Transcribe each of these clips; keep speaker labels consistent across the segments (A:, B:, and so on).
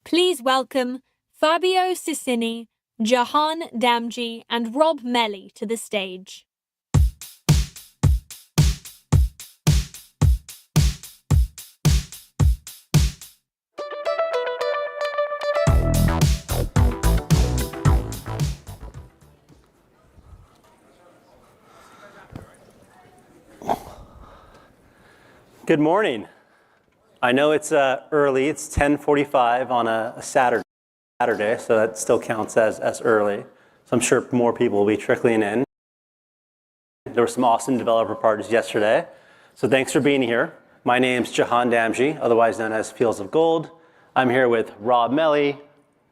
A: Please welcome Fabio Cicini, Jahan Damji, and Rob Melly to the stage.
B: Good morning. I know it's early. It's 10:45 on a Saturday, so that still counts as early. So I'm sure more people will be trickling in. There were some awesome developer parties yesterday. So thanks for being here. My name's Jahan Damji, otherwise known as Fields of Gold. I'm here with Rob Melly,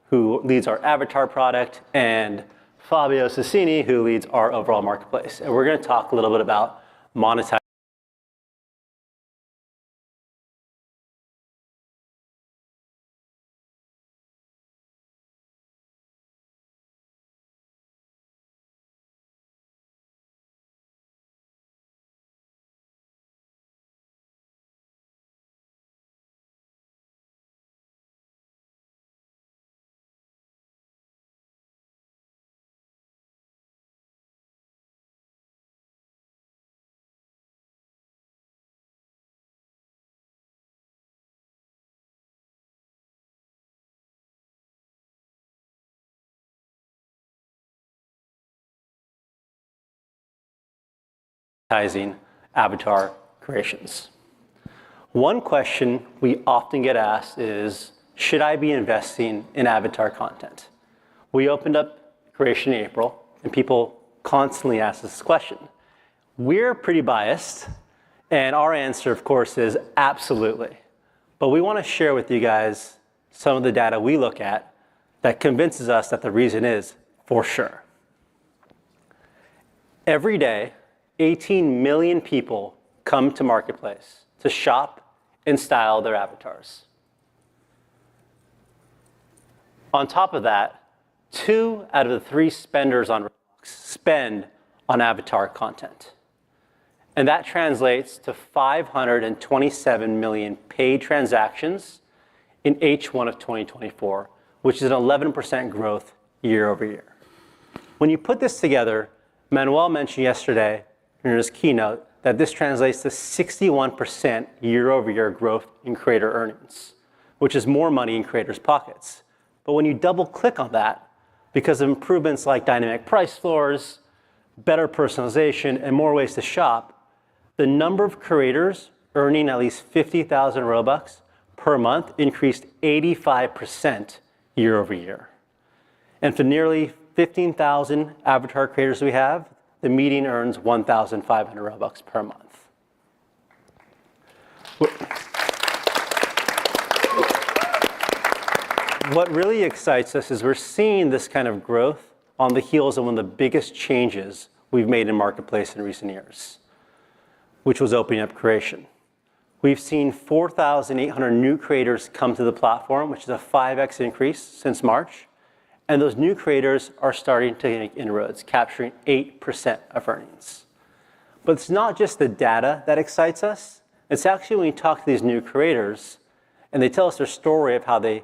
B: who leads our avatar product, and Fabio Cicini, who leads our overall marketplace. And we're going to talk a little bit about monetizing avatar creations. One question we often get asked is, should I be investing in avatar content? We opened up creation in April, and people constantly ask this question. We're pretty biased, and our answer, of course, is absolutely. But we want to share with you guys some of the data we look at that convinces us that the reason is for sure. Every day, 18 million people come to Marketplace to shop and style their avatars. On top of that, 2 out of the 3 spenders on ROBLOX spend on avatar content. And that translates to 527 million paid transactions in H1 of 2024, which is an 11% growth year over year. When you put this together, Manuel mentioned yesterday in his keynote that this translates to 61% year-over-year growth in creator earnings, which is more money in creators' pockets. But when you double-click on that, because of improvements like dynamic price floors, better personalization, and more ways to shop, the number of creators earning at least 50,000 Robux per month increased 85% year-over-year. And for nearly 15,000 avatar creators we have, the median earns 1,500 Robux per month. What really excites us is we're seeing this kind of growth on the heels of one of the biggest changes we've made in Marketplace in recent years, which was opening up creation. We've seen 4,800 new creators come to the platform, which is a 5x increase since March. And those new creators are starting to make inroads, capturing 8% of earnings. But it's not just the data that excites us. It's actually when we talk to these new creators and they tell us their story of how they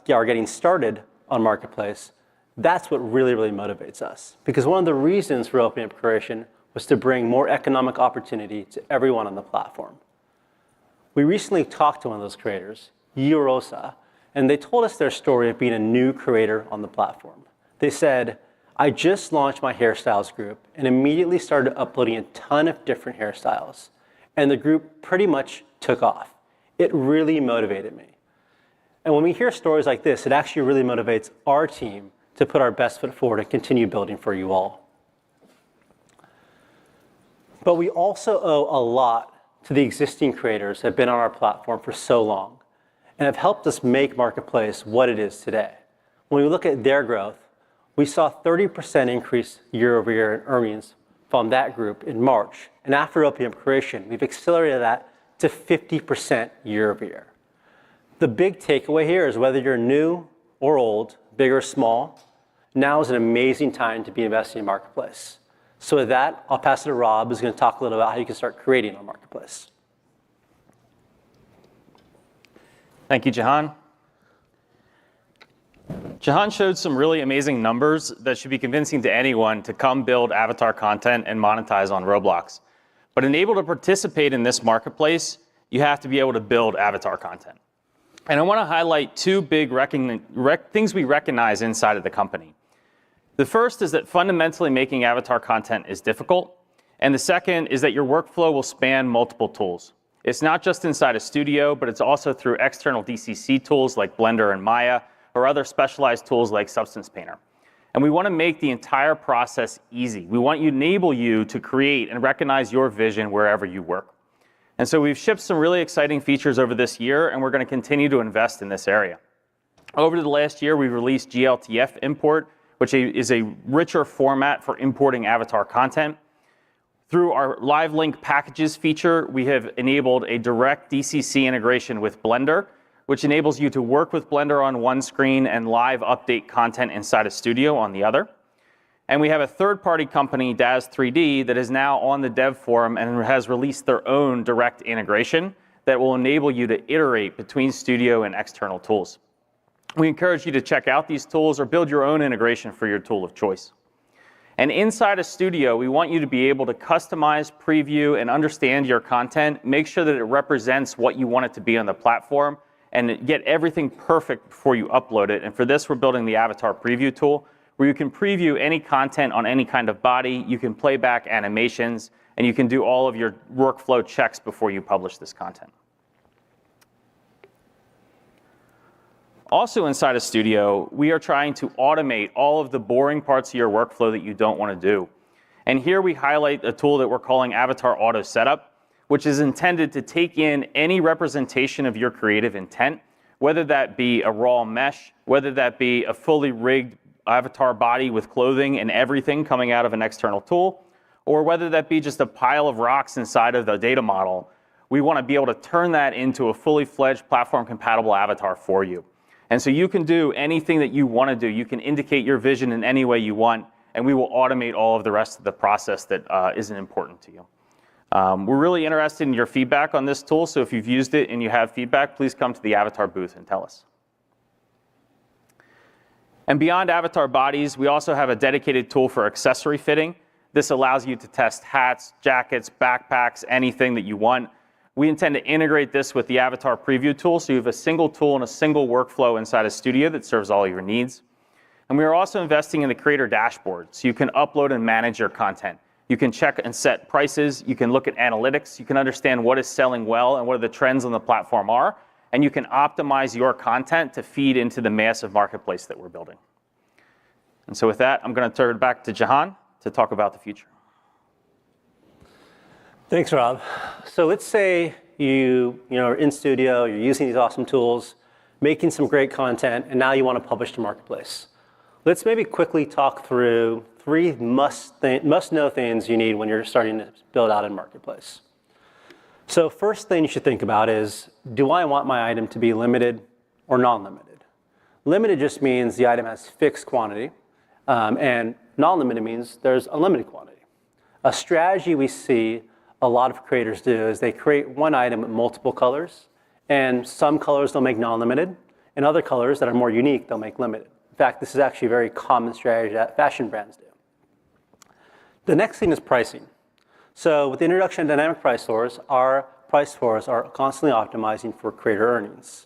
B: are getting started on Marketplace, that's what really, really motivates us. Because one of the reasons for opening up creation was to bring more economic opportunity to everyone on the platform. We recently talked to one of those creators, Yorosa, and they told us their story of being a new creator on the platform. They said, I just launched my hairstyles group and immediately started uploading a ton of different hairstyles. And the group pretty much took off. It really motivated me. And when we hear stories like this, it actually really motivates our team to put our best foot forward and continue building for you all. But we also owe a lot to the existing creators that have been on our platform for so long and have helped us make Marketplace what it is today. When we look at their growth, we saw 30% increase year over year in earnings from that group in March. And after opening up creation, we've accelerated that to 50% year over year. The big takeaway here is whether you're new or old, big or small, now is an amazing time to be investing in Marketplace. So with that, I'll pass it to Rob, who's going to talk a little about how you can start creating on
C: Jahan showed some really amazing numbers that should be convincing to anyone to come build avatar content and monetize on Roblox. But in able to participate in this marketplace, you have to be able to build avatar content. And I want to highlight two big things we recognize inside of the company. The first is that fundamentally making avatar content is difficult. And the second is that your workflow will span multiple tools. It's not just inside a studio, but it's also through external DCC tools like Blender and Maya, or other specialized tools like Substance Painter. And we want to make the entire process easy. We want to enable you to create and recognize your vision wherever you work. And so we've shipped some really exciting features over this year, and we're going to continue to invest in this area. Over the last year, we've released GLTF import, which is a richer format for importing avatar content. Through our Live Link Packages feature, we have enabled a direct DCC integration with Blender, which enables you to work with Blender on one screen and live update content inside a studio on the other. And we have a third-party company, Daz 3D, that is now on the dev forum and has released their own direct integration that will enable you to iterate between studio and external tools. We encourage you to check out these tools or build your own integration for your tool of choice. And inside a studio, we want you to be able to customize, preview, and understand your content, make sure that it represents what you want it to be on the platform, and get everything perfect before you upload it. And for this, we're building the Avatar Preview tool, where you can preview any content on any kind of body, you can play back animations, and you can do all of your workflow checks before you publish this content. Also inside a studio, we are trying to automate all of the boring parts of your workflow that you don't want to do. And here we highlight a tool that we're calling Avatar Auto Setup, which is intended to take in any representation of your creative intent, whether that be a raw mesh, whether that be a fully rigged avatar body with clothing and everything coming out of an external tool, or whether that be just a pile of rocks inside of the data model. We want to be able to turn that into a fully fledged platform-compatible avatar for you. And so you can do anything that you want to do. You can indicate your vision in any way you want, and we will automate all of the rest of the process that isn't important to you. We're really interested in your feedback on this tool, so if you've used it and you have feedback, please come to the Avatar booth and tell us. And beyond avatar bodies, we also have a dedicated tool for accessory fitting. This allows you to test hats, jackets, backpacks, anything that you want. We intend to integrate this with the Avatar Preview tool, so you have a single tool and a single workflow inside a studio that serves all your needs. And we are also investing in the creator dashboard, so you can upload and manage your content. You can check and set prices, you can look at analytics, you can understand what is selling well and what the trends on the platform are, and you can optimize your content to feed into the massive marketplace that we're building. And so with that, I'm going to turn it back to Jahan to talk about the future.
B: Thanks, Rob. So let's say you are in studio, you're using these awesome tools, making some great content, and now you want to publish to Marketplace. Let's maybe quickly talk through 3 must-know things you need when you're starting to build out in Marketplace. So first thing you should think about is, do I want my item to be limited or non-limited? Limited just means the item has fixed quantity, and non-limited means there's unlimited quantity. A strategy we see a lot of creators do is they create one item with multiple colors, and some colors they'll make non-limited, and other colors that are more unique they'll make limited. In fact, this is actually a very common strategy that fashion brands do. The next thing is pricing. So with the introduction of dynamic price floors, our price floors are constantly optimizing for creator earnings.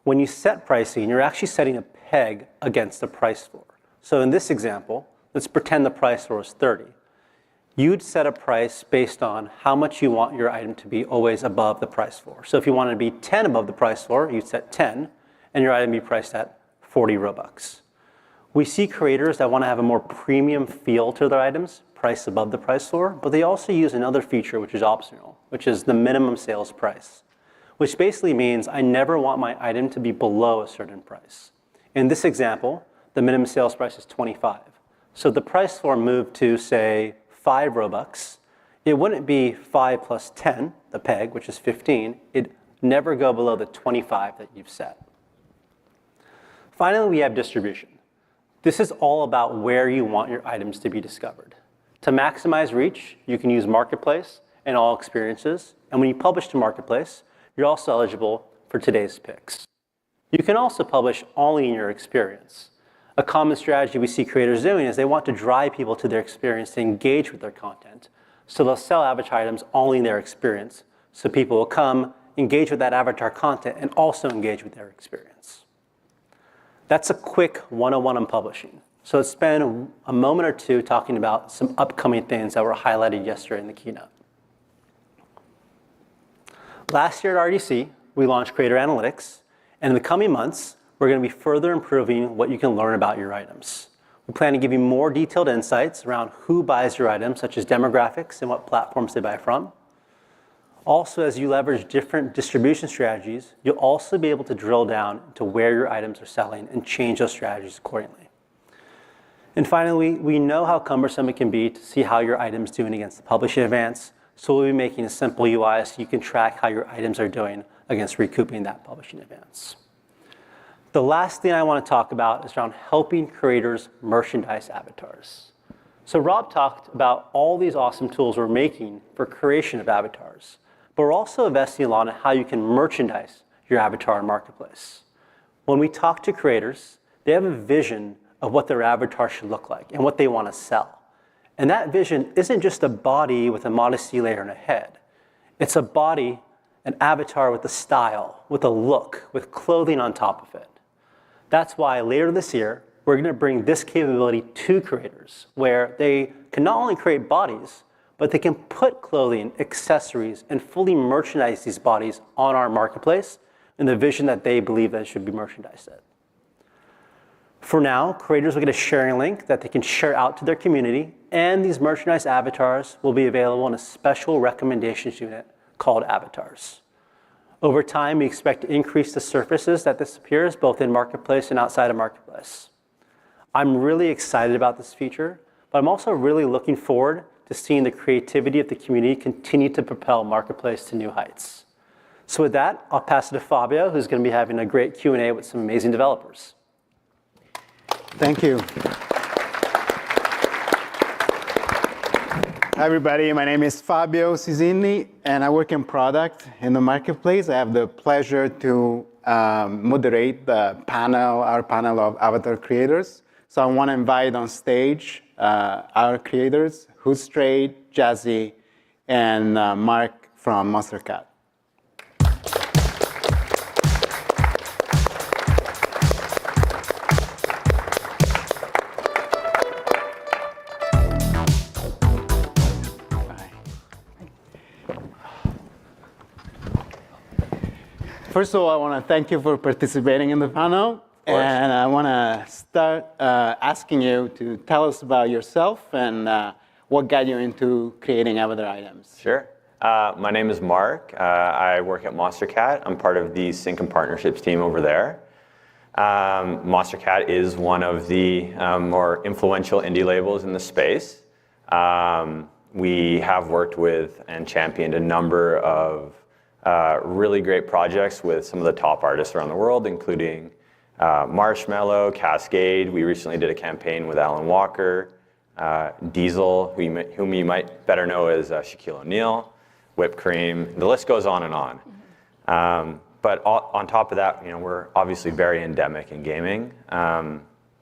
B: When you set pricing, you're actually setting a peg against the price floor. So in this example, let's pretend the price floor is 30. You'd set a price based on how much you want your item to be always above the price floor. So if you want it to be 10 above the price floor, you'd set 10, and your item be priced at 40 Robux. We see creators that want to have a more premium feel to their items, priced above the price floor, but they also use another feature which is optional, which is the minimum sales price, which basically means I never want my item to be below a certain price. In this example, the minimum sales price is 25. So the price floor moved to, say, 5 Robux. It wouldn't be 5 plus 10, the peg, which is 15. It'd never go below the 25 that you've set. Finally, we have distribution. This is all about where you want your items to be discovered. To maximize reach, you can use Marketplace and all experiences. And when you publish to Marketplace, you're also eligible for today's picks. You can also publish only in your experience. A common strategy we see creators doing is they want to drive people to their experience to engage with their content. So they'll sell avatar items only in their experience. So people will come, engage with that avatar content, and also engage with their experience. That's a quick 101 on publishing. So let's spend a moment or two talking about some upcoming things that were highlighted yesterday in the keynote. Last year at RDC, we launched Creator Analytics, and in the coming months, we're going to be further improving what you can learn about your items. We plan to give you more detailed insights around who buys your items, such as demographics and what platforms they buy from. Also, as you leverage different distribution strategies, you'll also be able to drill down to where your items are selling and change those strategies accordingly. And finally, we know how cumbersome it can be to see how your item's doing against the publishing advance, so we'll be making a simple UI so you can track how your items are doing against recouping that publishing advance. The last thing I want to talk about is around helping creators merchandise avatars. So Rob talked about all these awesome tools we're making for creation of avatars, but we're also investing a lot in how you can merchandise your avatar in Marketplace. When we talk to creators, they have a vision of what their avatar should look like and what they want to sell. And that vision isn't just a body with a modesty layer and a head. It's a body, an avatar with a style, with a look, with clothing on top of it. That's why later this year, we're going to bring this capability to creators, where they can not only create bodies, but they can put clothing, accessories, and fully merchandise these bodies on our marketplace in the vision that they believe that it should be merchandised at. For now, creators will get a sharing link that they can share out to their community, and these merchandise avatars will be available in a special recommendations unit called Avatars. Over time, we expect to increase the surfaces that this appears both in Marketplace and outside of Marketplace. I'm really excited about this feature, but I'm also really looking forward to seeing the creativity of the community continue to propel Marketplace to new heights. So with that, I'll pass it to Fabio, who's going to be having a great Q&A with some amazing developers.
D: Thank you. Hi, everybody. My name is Fabio Cisini, and I work in product in the Marketplace. I have the pleasure to moderate our panel of avatar creators. So I want to invite on stage our creators, Who's Straight, Jazzy, and Mark from Monster Cat. First of all, I want to thank you for participating in the panel. And I want to start asking you to tell us about yourself and what got you into creating avatar items.
E: Sure. My name is Mark. I work at Monster Cat. I'm part of the Sync and Partnerships team over there. Monster Cat is one of the more influential indie labels in the space. We have worked with and championed a number of really great projects with some of the top artists around the world, including Marshmello, Cascade. We recently did a campaign with Alan Walker, Diesel, whom you might better know as Shaquille O'Neal, Whipped Cream. The list goes on and on. But on top of that, we're obviously very endemic in gaming.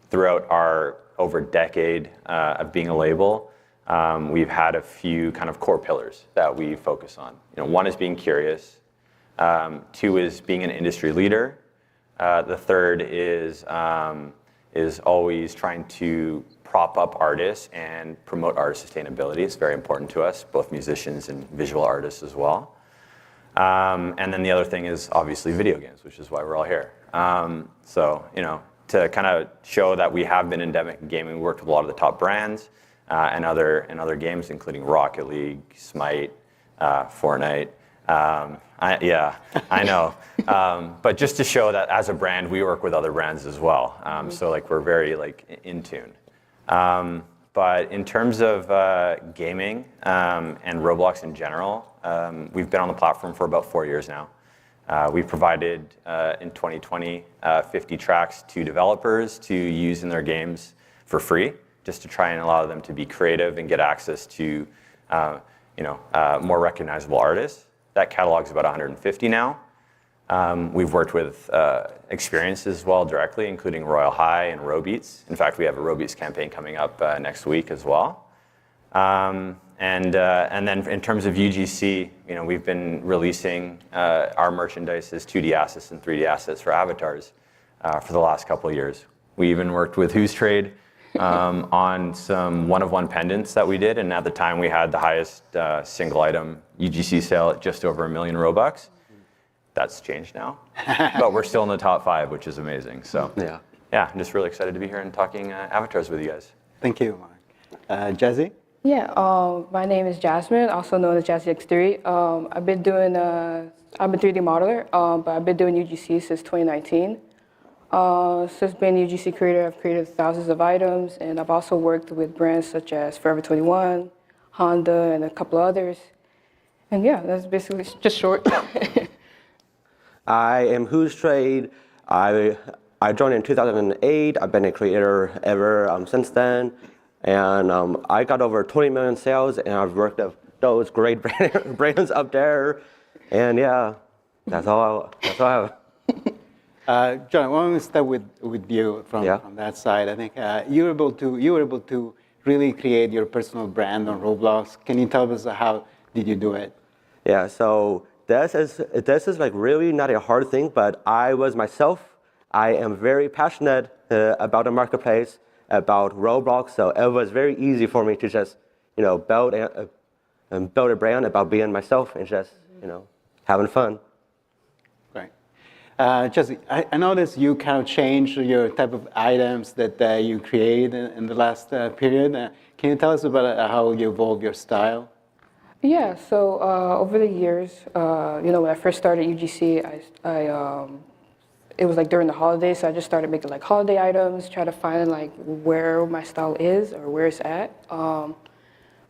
E: Throughout our over decade of being a label, we've had a few kind of core pillars that we focus on. One is being curious. Two is being an industry leader. The third is always trying to prop up artists and promote artist sustainability. It's very important to us, both musicians and visual artists as well. And then the other thing is obviously video games, which is why we're all here. So, to kind of show that we have been endemic in gaming, we worked with a lot of the top brands and other games, including Rocket League, Smite, Fortnite. Yeah, I know. But just to show that as a brand, we work with other brands as well. So we're very in tune. But in terms of gaming and Roblox in general, we've been on the platform for about 4 years now. We provided in 2020 50 tracks to developers to use in their games for free, just to try and allow them to be creative and get access to more recognizable artists. That catalog's about 150 now. We've worked with experiences as well directly, including Royal High and Robeats. In fact, we have a Robeats campaign coming up next week as well. And then in terms of UGC, we've been releasing our merchandise as 2D assets and 3D assets for avatars for the last couple of years. We even worked with Who's Trade on some one-of-one pendants that we did, and at the time we had the highest single item UGC sale at just over 1 million Robux. That's changed now, but we're still in the top 5, which is amazing. So yeah, I'm just really excited to be here and talking avatars with you guys.
D: Thank you, Mark. Jazzy?
F: Yeah, my name is Jasmine, also known as Jazzy X3. I've been 3D modeler, but I've been doing UGC since 2019. Since being a UGC creator, I've created thousands of items, and I've also worked with brands such as Forever 21, Honda, and a couple others. And yeah, that's basically just short.
G: I am Who's Trade. I joined in 2008. I've been a creator ever since then. And I got over 20 million sales, and I've worked with those great brands up there. And yeah, that's all I have.
D: John, why don't we start with you from that side? I think you were able to really create your personal brand on Roblox. Can you tell us how did you do it?
G: Yeah, so this is like really not a hard thing, but I was myself. I am very passionate about the marketplace, about Roblox, so it was very easy for me to just build a brand about being myself and just having fun.
D: Right. Jesse, I noticed you kind of changed your type of items that you create in the last period. Can you tell us about how you evolved your style?
F: Yeah, so over the years, when I first started UGC, it was like during the holidays, so I just started making like holiday items, try to find like where my style is or where it's at. But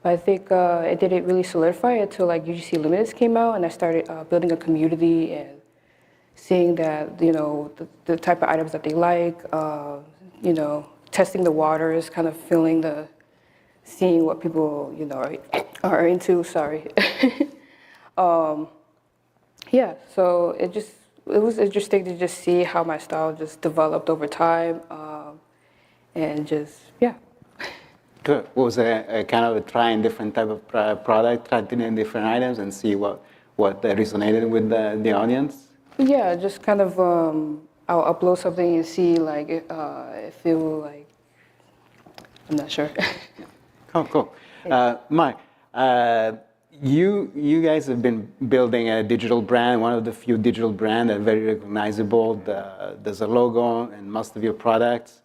F: I think it didn't really solidify until like UGC Limiteds came out, and I started building a community and seeing that the type of items that they like, testing the waters, kind of seeing what people are into. Sorry. Yeah, so it was interesting to just see how my style just developed over time, and just, yeah.
D: Good. Was a kind of trying different type of product, trying different items and see what resonated with the audience?
F: Yeah, just kind of, I'll upload something and see like if it will like, I'm not sure.
D: Cool. Mike, you guys have been building a digital brand, one of the few digital brands that are very recognizable. There's a logo in most of your products.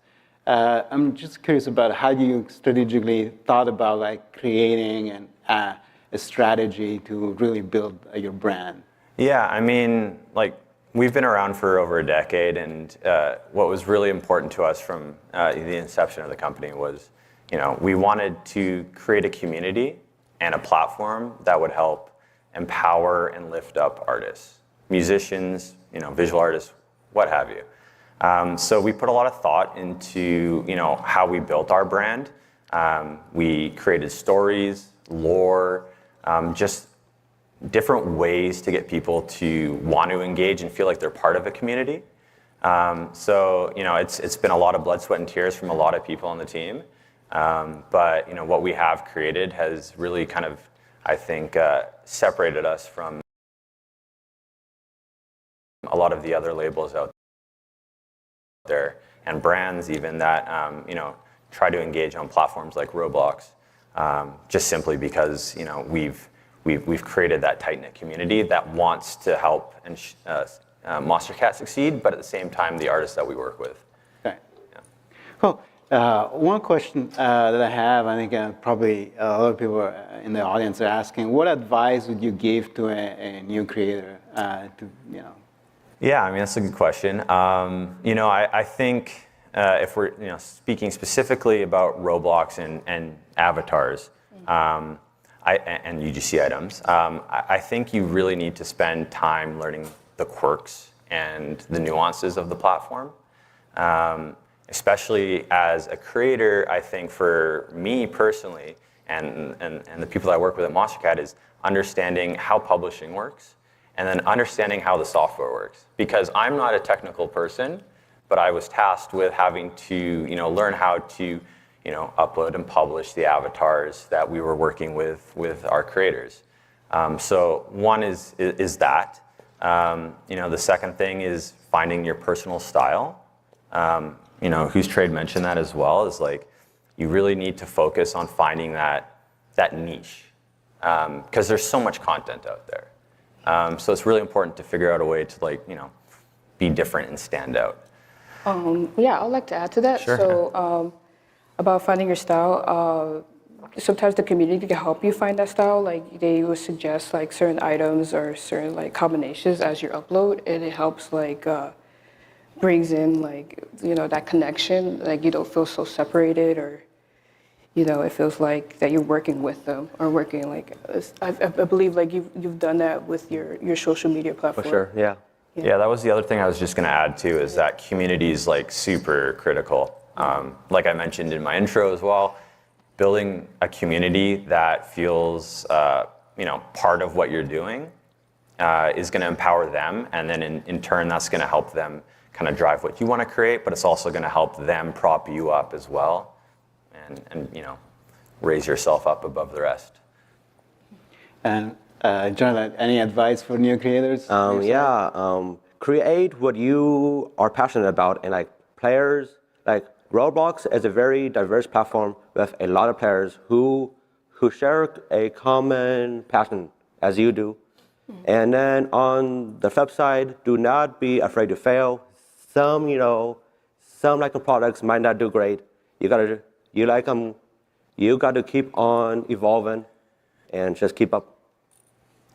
D: I'm just curious about how you strategically thought about like creating a strategy to really build your brand.
E: Yeah, I mean, like we've been around for over a decade, and what was really important to us from the inception of the company was, we wanted to create a community and a platform that would help empower and lift up artists, musicians, visual artists, what have you. So we put a lot of thought into, how we built our brand. We created stories, lore, just different ways to get people to want to engage and feel like they're part of a community. So, it's been a lot of blood, sweat, and tears from a lot of people on the team. But what we have created has really kind of, I think, separated us from a lot of the other labels out there and brands even that try to engage on platforms like Roblox, just simply because we've created that tight-knit community that wants to help and Monster Cat succeed, but at the same time the artists that we work with.
D: Okay. Yeah. Cool. One question that I have, I think probably a lot of people in the audience are asking, what advice would you give to a new creator
E: Yeah, I mean, that's a good question. I think if we're speaking specifically about Roblox and avatars and UGC items, I think you really need to spend time learning the quirks and the nuances of the platform. Especially as a creator, I think for me personally, and the people that I work with at Monster Cat, is understanding how publishing works and then understanding how the software works. Because I'm not a technical person, but I was tasked with having to learn how to upload and publish the avatars that we were working with our creators. So one is that. The second thing is finding your personal style. Whose Trade mentioned that as well, is like you really need to focus on finding that niche, because there's so much content out there. So it's really important to figure out a way to be different and stand out.
F: Yeah, I'd like to add to that.
E: Sure.
F: So about finding your style, sometimes the community can help you find that style. Like they will suggest like certain items or certain like combinations as you upload, and it helps brings in that connection. Like you don't feel so separated, or it feels like that you're working with them or working I believe you've done that with your social media platform.
G: For sure, yeah.
E: Yeah, that was the other thing I was just going to add too, is that community is super critical. Like I mentioned in my intro as well, building a community that feels part of what you're doing is going to empower them, and then in turn that's going to help them kind of drive what you want to create, but it's also going to help them prop you up as well, and raise yourself up above the rest. And
D: Jonathan, any advice for new creators?
G: Create what you are passionate about, and players, Roblox is a very diverse platform with a lot of players who share a common passion as you do. And then on the flip side, do not be afraid to fail. Some products might not do great. You like them, you got to keep on evolving and just keep up.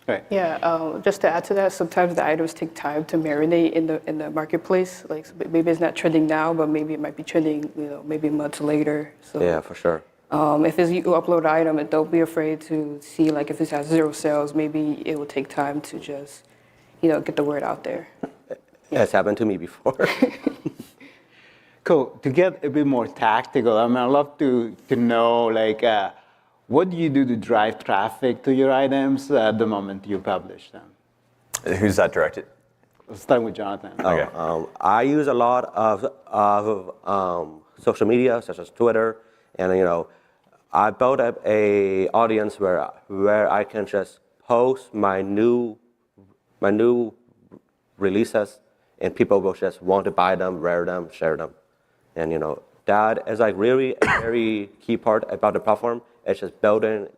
D: Right.
F: Yeah, just to add to that, sometimes the items take time to marinate in the marketplace. Maybe it's not trending now, but maybe it might be trending, maybe months later. So
G: yeah, for sure.
F: If you upload an item, and don't be afraid to see if it has 0 sales. Maybe it will take time to just, get the word out there.
G: It's happened to me before.
D: Cool. To get a bit more tactical, I'd love to know what do you do to drive traffic to your items at the moment you publish them?
E: Who's that directed?
D: Let's start with Jonathan.
E: Okay.
G: I use a lot of social media, such as Twitter, and I built up a audience where I can just post my new releases, and people will just want to buy them, wear them, share them, and that is really a very key part about the platform. It's just building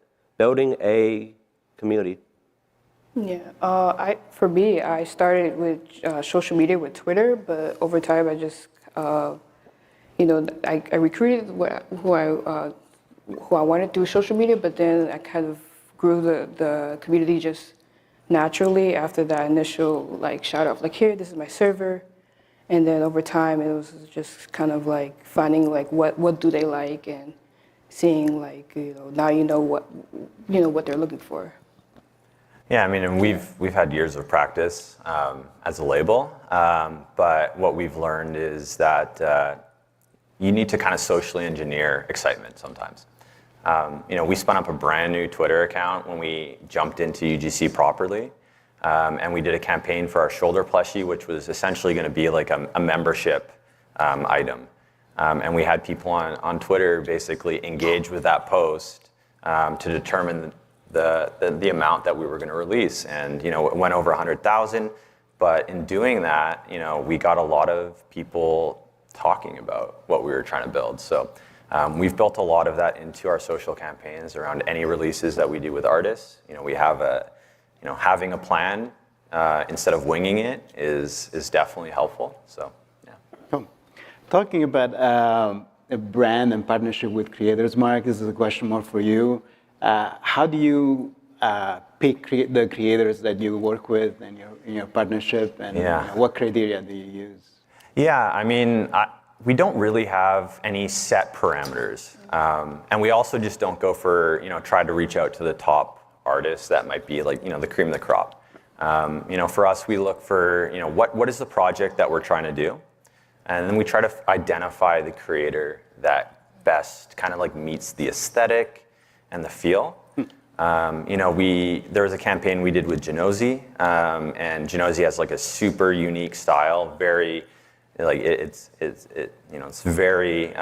G: a community.
F: Yeah, for me, I started with social media with Twitter, but over time I just, I recruited who I wanted through social media, but then I kind of grew the community just naturally after that initial shout out, here, this is my server. And then over time, it was just kind of finding what do they like, and seeing now what they're looking for.
E: Yeah, I mean, and we've had years of practice as a label, but what we've learned is that you need to kind of socially engineer excitement sometimes. We spun up a brand new Twitter account when we jumped into UGC properly. And we did a campaign for our shoulder plushie, which was essentially going to be a membership item. And we had people on Twitter basically engage with that post to determine the amount that we were going to release. And it went over 100,000. But in doing that, we got a lot of people talking about what we were trying to build. So we've built a lot of that into our social campaigns around any releases that we do with artists. We have having a plan instead of winging it is definitely helpful. So, yeah.
D: Cool. Talking about a brand and partnership with creators, Mark, this is a question more for you. How do you pick the creators that you work with in your partnership, and what criteria do you use?
E: Yeah, I mean, we don't really have any set parameters, and we also just don't go for try to reach out to the top artists that might be the cream of the crop. For us, we look for what is the project that we're trying to do, and then we try to identify the creator that best kind of meets the aesthetic and the feel. There was a campaign we did with Genozi, and Genozi has like a super unique style, very, like it's very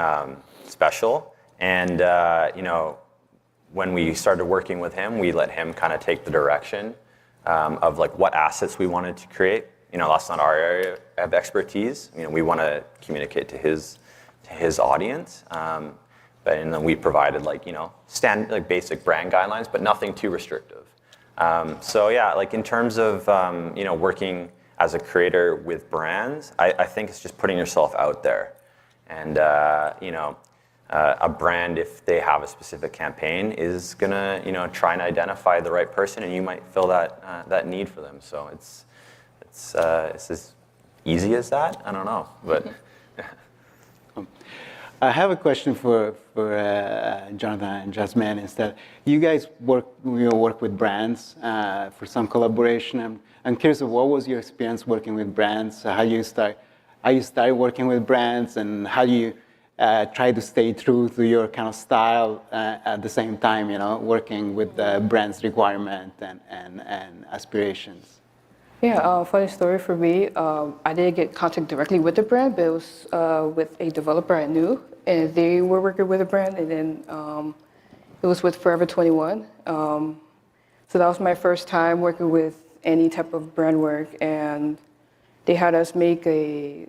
E: special. And when we started working with him, we let him kind of take the direction of like what assets we wanted to create. That's not our area of expertise. We want to communicate to his audience. And then we provided like basic brand guidelines, but nothing too restrictive. So yeah, like in terms of working as a creator with brands, I think it's just putting yourself out there, and a brand, if they have a specific campaign, is gonna try and identify the right person, and you might fill that need for them. So it's as easy as that. I don't know, but.
D: I have a question for Jonathan and Jasmine. Instead, you guys work with brands for some collaboration. I'm curious of what was your experience working with brands? How you started working with brands, and how do you try to stay true to your kind of style at the same time, working with the brand's requirement and aspirations.
F: Yeah, funny story for me. I didn't get contact directly with the brand, but it was with a developer I knew, and they were working with a brand, and then it was with Forever 21. So that was my first time working with any type of brand work, and they had us make they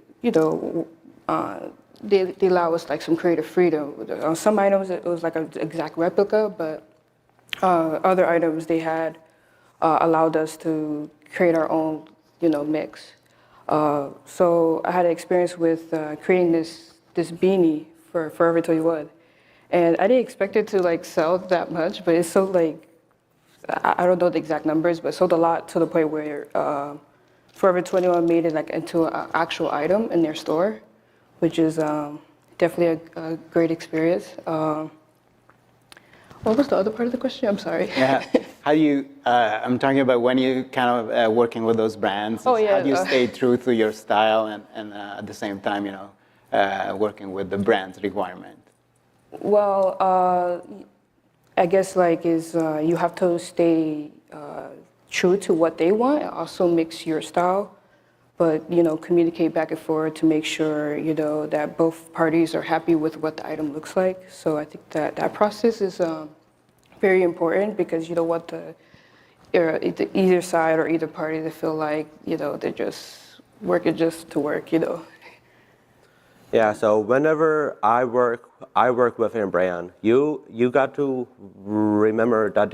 F: allow us like some creative freedom. On some items it was like an exact replica, but other items they had allowed us to create our own, mix. So I had an experience with creating this beanie for Forever 21, and I didn't expect it to like sell that much, but it sold like, I don't know the exact numbers, but it sold a lot to the point where Forever 21 made it like into an actual item in their store, which is definitely a great experience. What was the other part of the question? I'm sorry.
D: Yeah. How do you, I'm talking about when you kind of working with those brands.
F: Oh, yeah.
D: How do you stay true to your style and at the same time, working with the brand's requirement?
F: Well, I guess you have to stay true to what they want and also mix your style, but, communicate back and forth to make sure, that both parties are happy with what the item looks like. So I think that process is very important, because you don't want either side or either party to feel like, they're just working just to work,
G: Yeah, so whenever I work with a brand, you got to remember that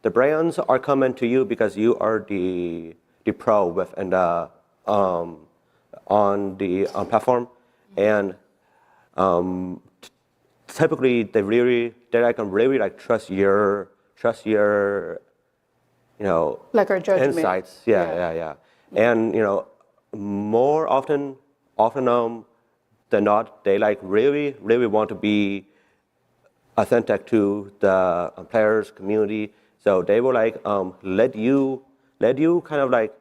G: the brands are coming to you because you are the pro within on the platform, and typically they can really like trust your
F: like our judgment.
G: insights. Yeah. And more often than not, they like really want to be authentic to the players community. So they will like let you kind of like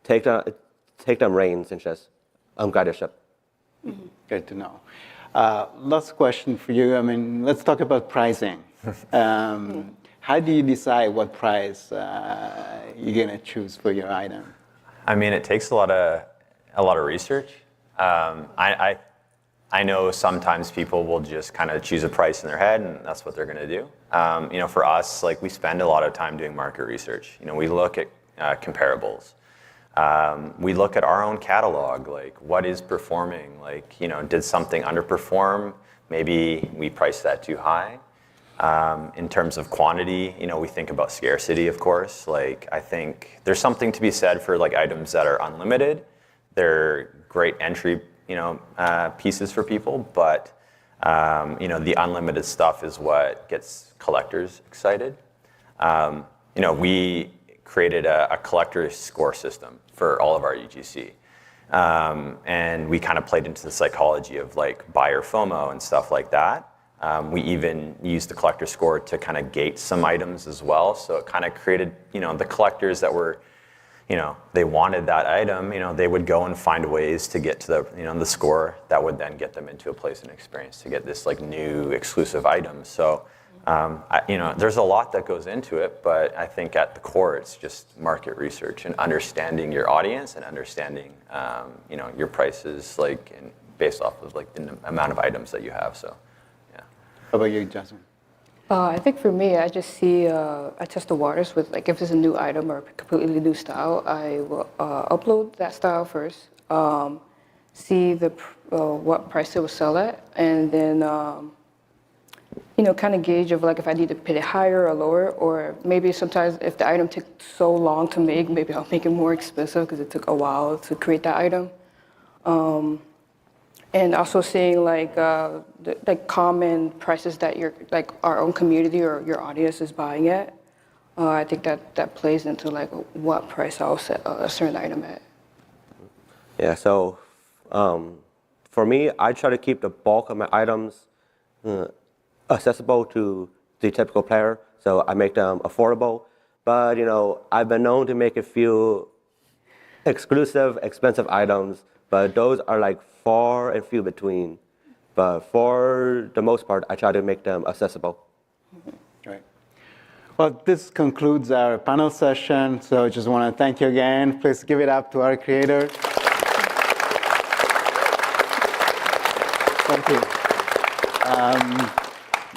G: take them reins and just guide the ship.
D: Mm-hmm. Good to know. Last question for you. I mean, let's talk about pricing. How do you decide what price you're gonna choose for your item?
E: I mean, it takes a lot of research. I know sometimes people will just kind of choose a price in their head, and that's what they're going to do. For us, like, we spend a lot of time doing market research. We look at comparables. We look at our own catalog, like what is performing. Like, did something underperform? Maybe we priced that too high. In terms of quantity, we think about scarcity, of course. Like, I think there's something to be said for like items that are unlimited. They're great entry, pieces for people, but the unlimited stuff is what gets collectors excited. We created a collector score system for all of our UGC. And we kind of played into the psychology of like buyer FOMO and stuff like that. We even used the collector score to kind of gate some items as well. So it kind of created, the collectors that were, they wanted that item, they would go and find ways to get to the, the score that would then get them into a place and experience to get this like new exclusive item. So there's a lot that goes into it, but I think at the core, it's just market research and understanding your audience and understanding, your prices, like, and based off of like the amount of items that you have. So, yeah.
D: How about you, Jasmine?
F: I think for me, I just see, I test the waters with, like, if it's a new item or a completely new style, I will upload that style first, see what price it will sell at, and then, kind of gauge of, like, if I need to put it higher or lower, or maybe sometimes if the item takes so long to make, maybe I'll make it more expensive because it took a while to create that item. And also seeing like common prices that like our own community or your audience is buying at. I think that plays into like what price I'll set a certain item at.
G: Yeah, so for me, I try to keep the bulk of my items accessible to the typical player, so I make them affordable. But I've been known to make a few exclusive, expensive items, but those are like far and few between. But for the most part, I try to make them accessible.
D: Right. Well, this concludes our panel session. So I just want to thank you again. Please give it up to our creator. Thank you.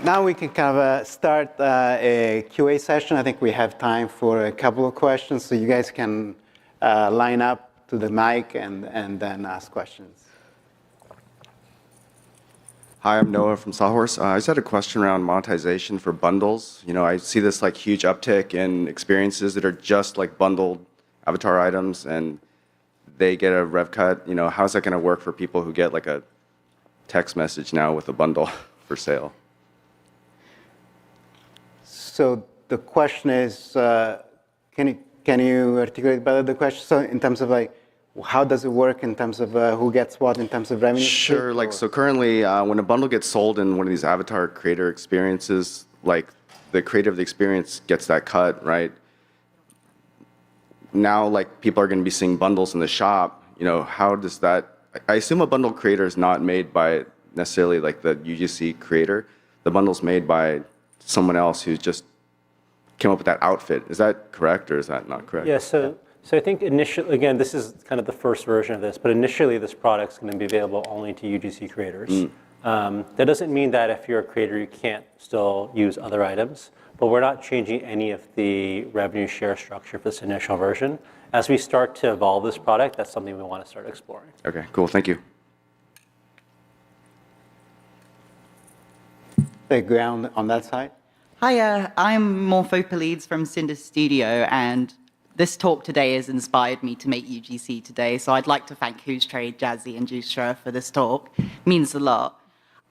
D: Now we can kind of start a QA session. I think we have time for a couple of questions, so you guys can line up to the mic and then ask questions.
H: Hi, I'm Noah from Sawhorse. I just had a question around monetization for bundles. I see this like huge uptick in experiences that are just like bundled avatar items, and they get a rev cut. How's that going to work for people who get like a text message now with a bundle for sale? So the question is, can you articulate better the question? So in terms of like, how does it work in terms of who gets what in terms of revenue? Sure. Like, so currently, when a bundle gets sold in one of these avatar creator experiences, like the creator of the experience gets that cut, right? Now, like people are going to be seeing bundles in the shop. How does that? I assume a bundle creator is not made by necessarily like the UGC creator. The bundle's made by someone else who just came up with that outfit. Is that correct or is that not correct?
B: Yeah, so I think initially, again, this is kind of the first version of this, but initially this product's going to be available only to UGC creators. That doesn't mean that if you're a creator, you can't still use other items, but we're not changing any of the revenue share structure for this initial version. As we start to evolve this product, that's something we want to start exploring.
H: Okay, cool, thank you.
D: Hey, go on that side.
I: Hiya, I'm Morphopalides from Cinder Studio, and this talk today has inspired me to make UGC today, so I'd like to thank Who's Trade, Jazzy, and Justra for this talk. It means a lot.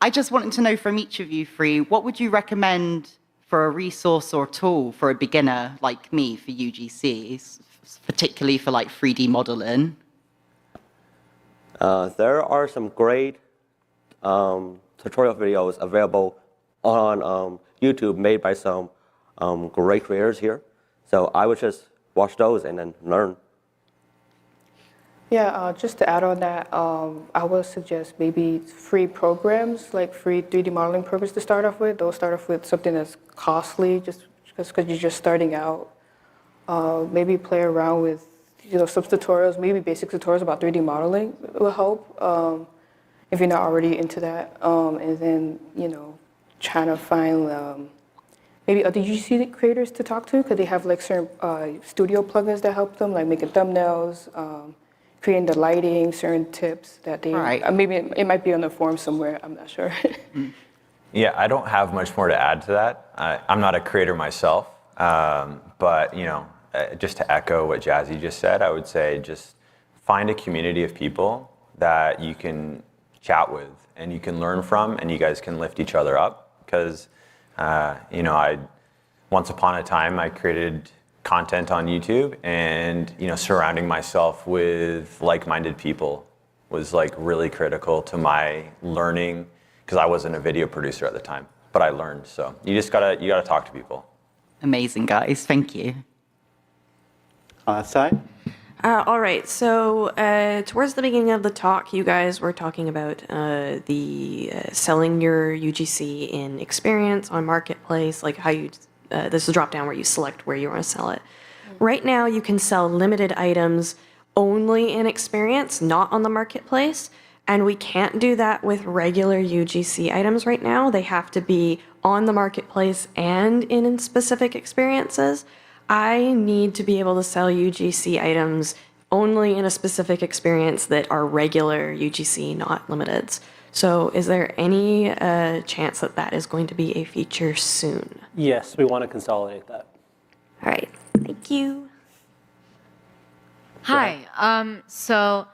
I: I just wanted to know from each of you three, what would you recommend for a resource or tool for a beginner like me for UGC, particularly for like 3D modeling?
G: There are some great tutorial videos available on YouTube made by some great creators here. So I would just watch those and then learn.
F: Yeah, just to add on that, I would suggest maybe free programs, like free 3D modeling programs to start off with. Don't start off with something that's costly just because you're just starting out. Maybe play around with some tutorials, maybe basic tutorials about 3D modeling will help if you're not already into that. And then, trying to find maybe other UGC creators to talk to, because they have like certain studio plugins that help them, like making thumbnails, creating the lighting, certain tips that they, maybe it might be on the forum somewhere, I'm not sure.
E: Yeah, I don't have much more to add to that. I'm not a creator myself, but just to echo what Jazzy just said, I would say just find a community of people that you can chat with and you can learn from, and you guys can lift each other up. Because, once upon a time, I created content on YouTube, and surrounding myself with like-minded people was like really critical to my learning, because I wasn't a video producer at the time, but I learned. So you gotta talk to people.
I: Amazing, guys. Thank you.
D: On that side?
J: All right, so towards the beginning of the talk, you guys were talking about the selling your UGC in experience on Marketplace, like how you, there's a drop down where you select where you want to sell it. Right now, you can sell limited items only in experience, not on the Marketplace, and we can't do that with regular UGC items right now. They have to be on the Marketplace and in specific experiences. I need to be able to sell UGC items only in a specific experience that are regular UGC, not limiteds. So is there any chance that that is going to be a feature soon?
B: Yes, we want to consolidate that.
J: All right, thank you.
K: Hi, so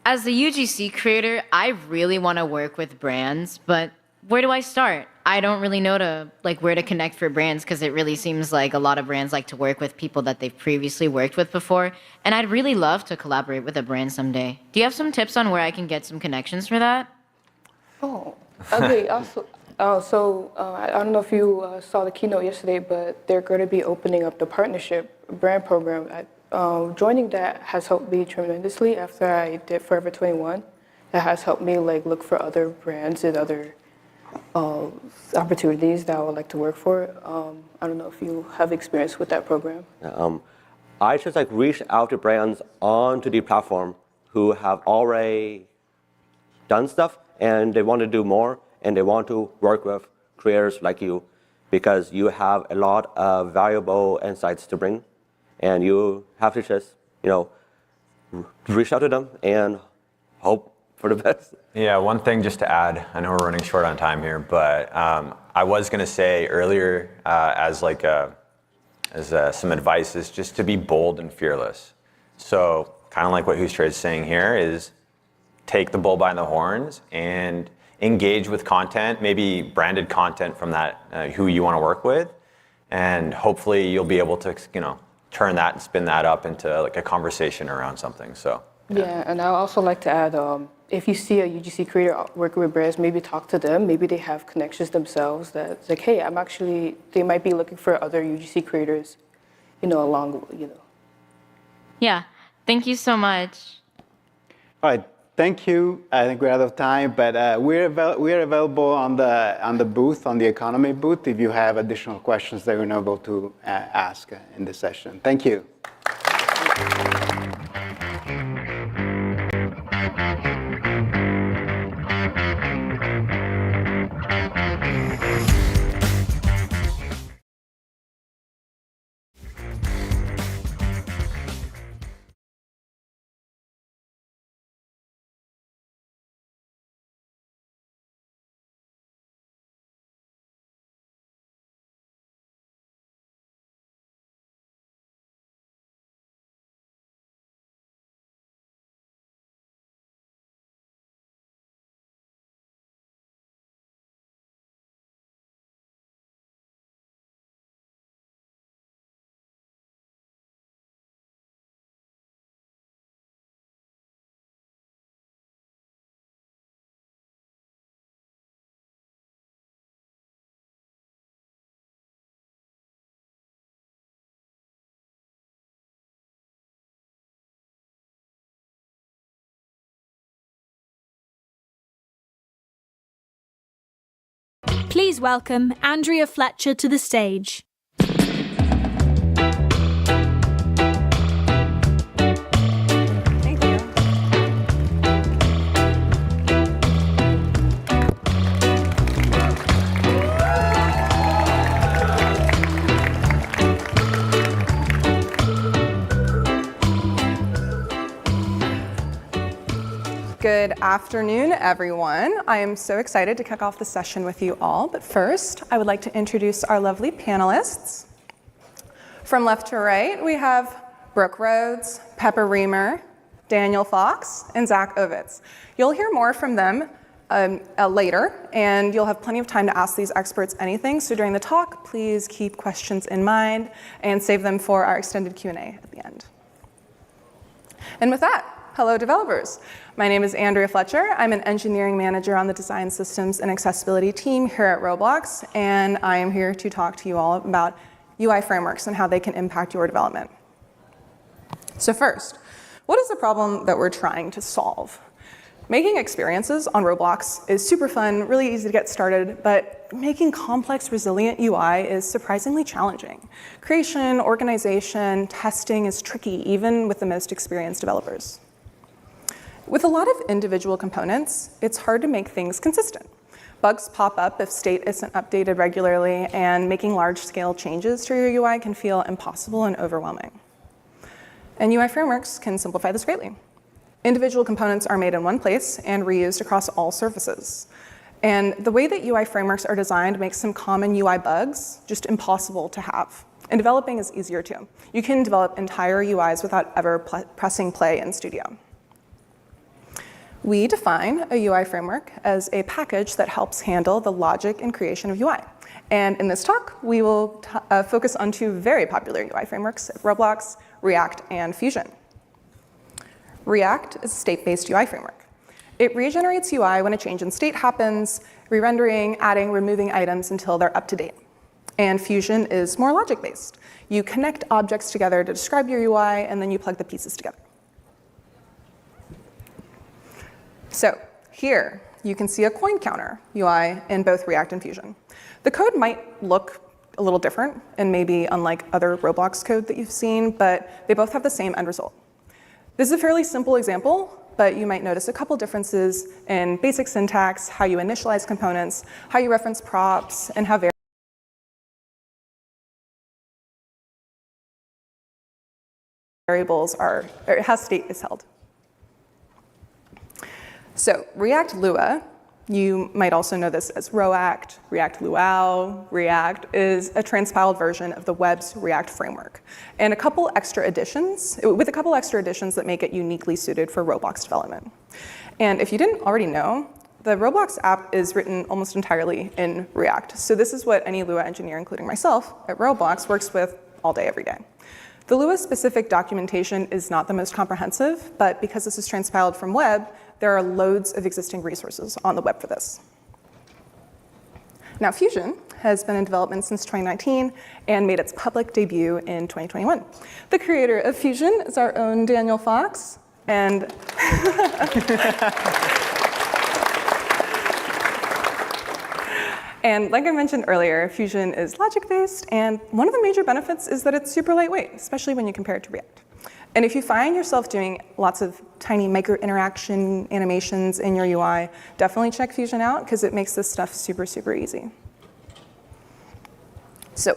K: as a UGC creator, I really want to work with brands, but where do I start? I don't really know where to connect for brands because it really seems like a lot of brands like to work with people that they've previously worked with before, and I'd really love to collaborate with a brand someday. Do you have some tips on where I can get some connections for that?
F: Oh, okay. Also, I don't know if you saw the keynote yesterday, but they're going to be opening up the partnership brand program. Joining that has helped me tremendously after I did Forever 21. It has helped me look for other brands and other opportunities that I would like to work for. I don't know if you have experience with that program.
G: I just reach out to brands onto the platform who have already done stuff and they want to do more and they want to work with creators like you because you have a lot of valuable insights to bring and you have to just, reach out to them and hope for the best.
E: Yeah, one thing just to add, I know we're running short on time here, but I was going to say earlier as some advice is just to be bold and fearless. So kind of like what Who's Trade is saying here is take the bull by the horns and engage with content, maybe branded content from that who you want to work with, and hopefully you'll be able to turn that and spin that up into a conversation around something. So
F: yeah, and I also like to add, if you see a UGC creator working with brands, maybe talk to them. Maybe they have connections themselves that's like, hey, they might be looking for other UGC creators, along.
K: Yeah, thank you so much.
D: All right, thank you. I think we're out of time, but we're available on the booth, on the economy booth, if you have additional questions that you're not able to ask in this session. Thank you.
A: Please welcome Andrea Fletcher to the stage.
L: Thank you. Good afternoon, everyone. I am so excited to kick off the session with you all, but first, I would like to introduce our lovely panelists. From left to right, we have Brooke Rhodes, Pepper Reamer, Daniel Fox, and Zach Ovitz. You'll hear more from them later, and you'll have plenty of time to ask these experts anything, so during the talk, please keep questions in mind and save them for our extended Q&A at the end. And with that, hello developers. My name is Andrea Fletcher. I'm an engineering manager on the Design Systems and Accessibility team here at ROBLOX, and I am here to talk to you all about UI frameworks and how they can impact your development. So first, what is the problem that we're trying to solve? Making experiences on Roblox is super fun, really easy to get started, but making complex, resilient UI is surprisingly challenging. Creation, organization, testing is tricky, even with the most experienced developers. With a lot of individual components, it's hard to make things consistent. Bugs pop up if state isn't updated regularly, and making large-scale changes to your UI can feel impossible and overwhelming. And UI frameworks can simplify this greatly. Individual components are made in one place and reused across all surfaces. And the way that UI frameworks are designed makes some common UI bugs just impossible to have. And developing is easier too. You can develop entire UIs without ever pressing play in Studio. We define a UI framework as a package that helps handle the logic and creation of UI. And in this talk, we will focus on two very popular UI frameworks at Roblox, React and Fusion. React is a state-based UI framework. It regenerates UI when a change in state happens, re-rendering, adding, removing items until they're up to date. And Fusion is more logic-based. You connect objects together to describe your UI, and then you plug the pieces together. So here, you can see a coin counter UI in both React and Fusion. The code might look a little different and maybe unlike other Roblox code that you've seen, but they both have the same end result. This is a fairly simple example, but you might notice a couple differences in basic syntax, how you initialize components, how you reference props, and how variables are, or how state is held. So React Lua, you might also know this as Roact, React Luau. React is a transpiled version of the web's React framework, and with a couple extra additions that make it uniquely suited for Roblox development. And if you didn't already know, the Roblox app is written almost entirely in React. So this is what any Lua engineer, including myself at Roblox, works with all day, every day. The Lua-specific documentation is not the most comprehensive, but because this is transpiled from web, there are loads of existing resources on the web for this. Now, Fusion has been in development since 2019 and made its public debut in 2021. The creator of Fusion is our own Daniel Fox, and And like I mentioned earlier, Fusion is logic-based, and one of the major benefits is that it's super lightweight, especially when you compare it to React. And if you find yourself doing lots of tiny micro-interaction animations in your UI, definitely check Fusion out, because it makes this stuff super, super easy. So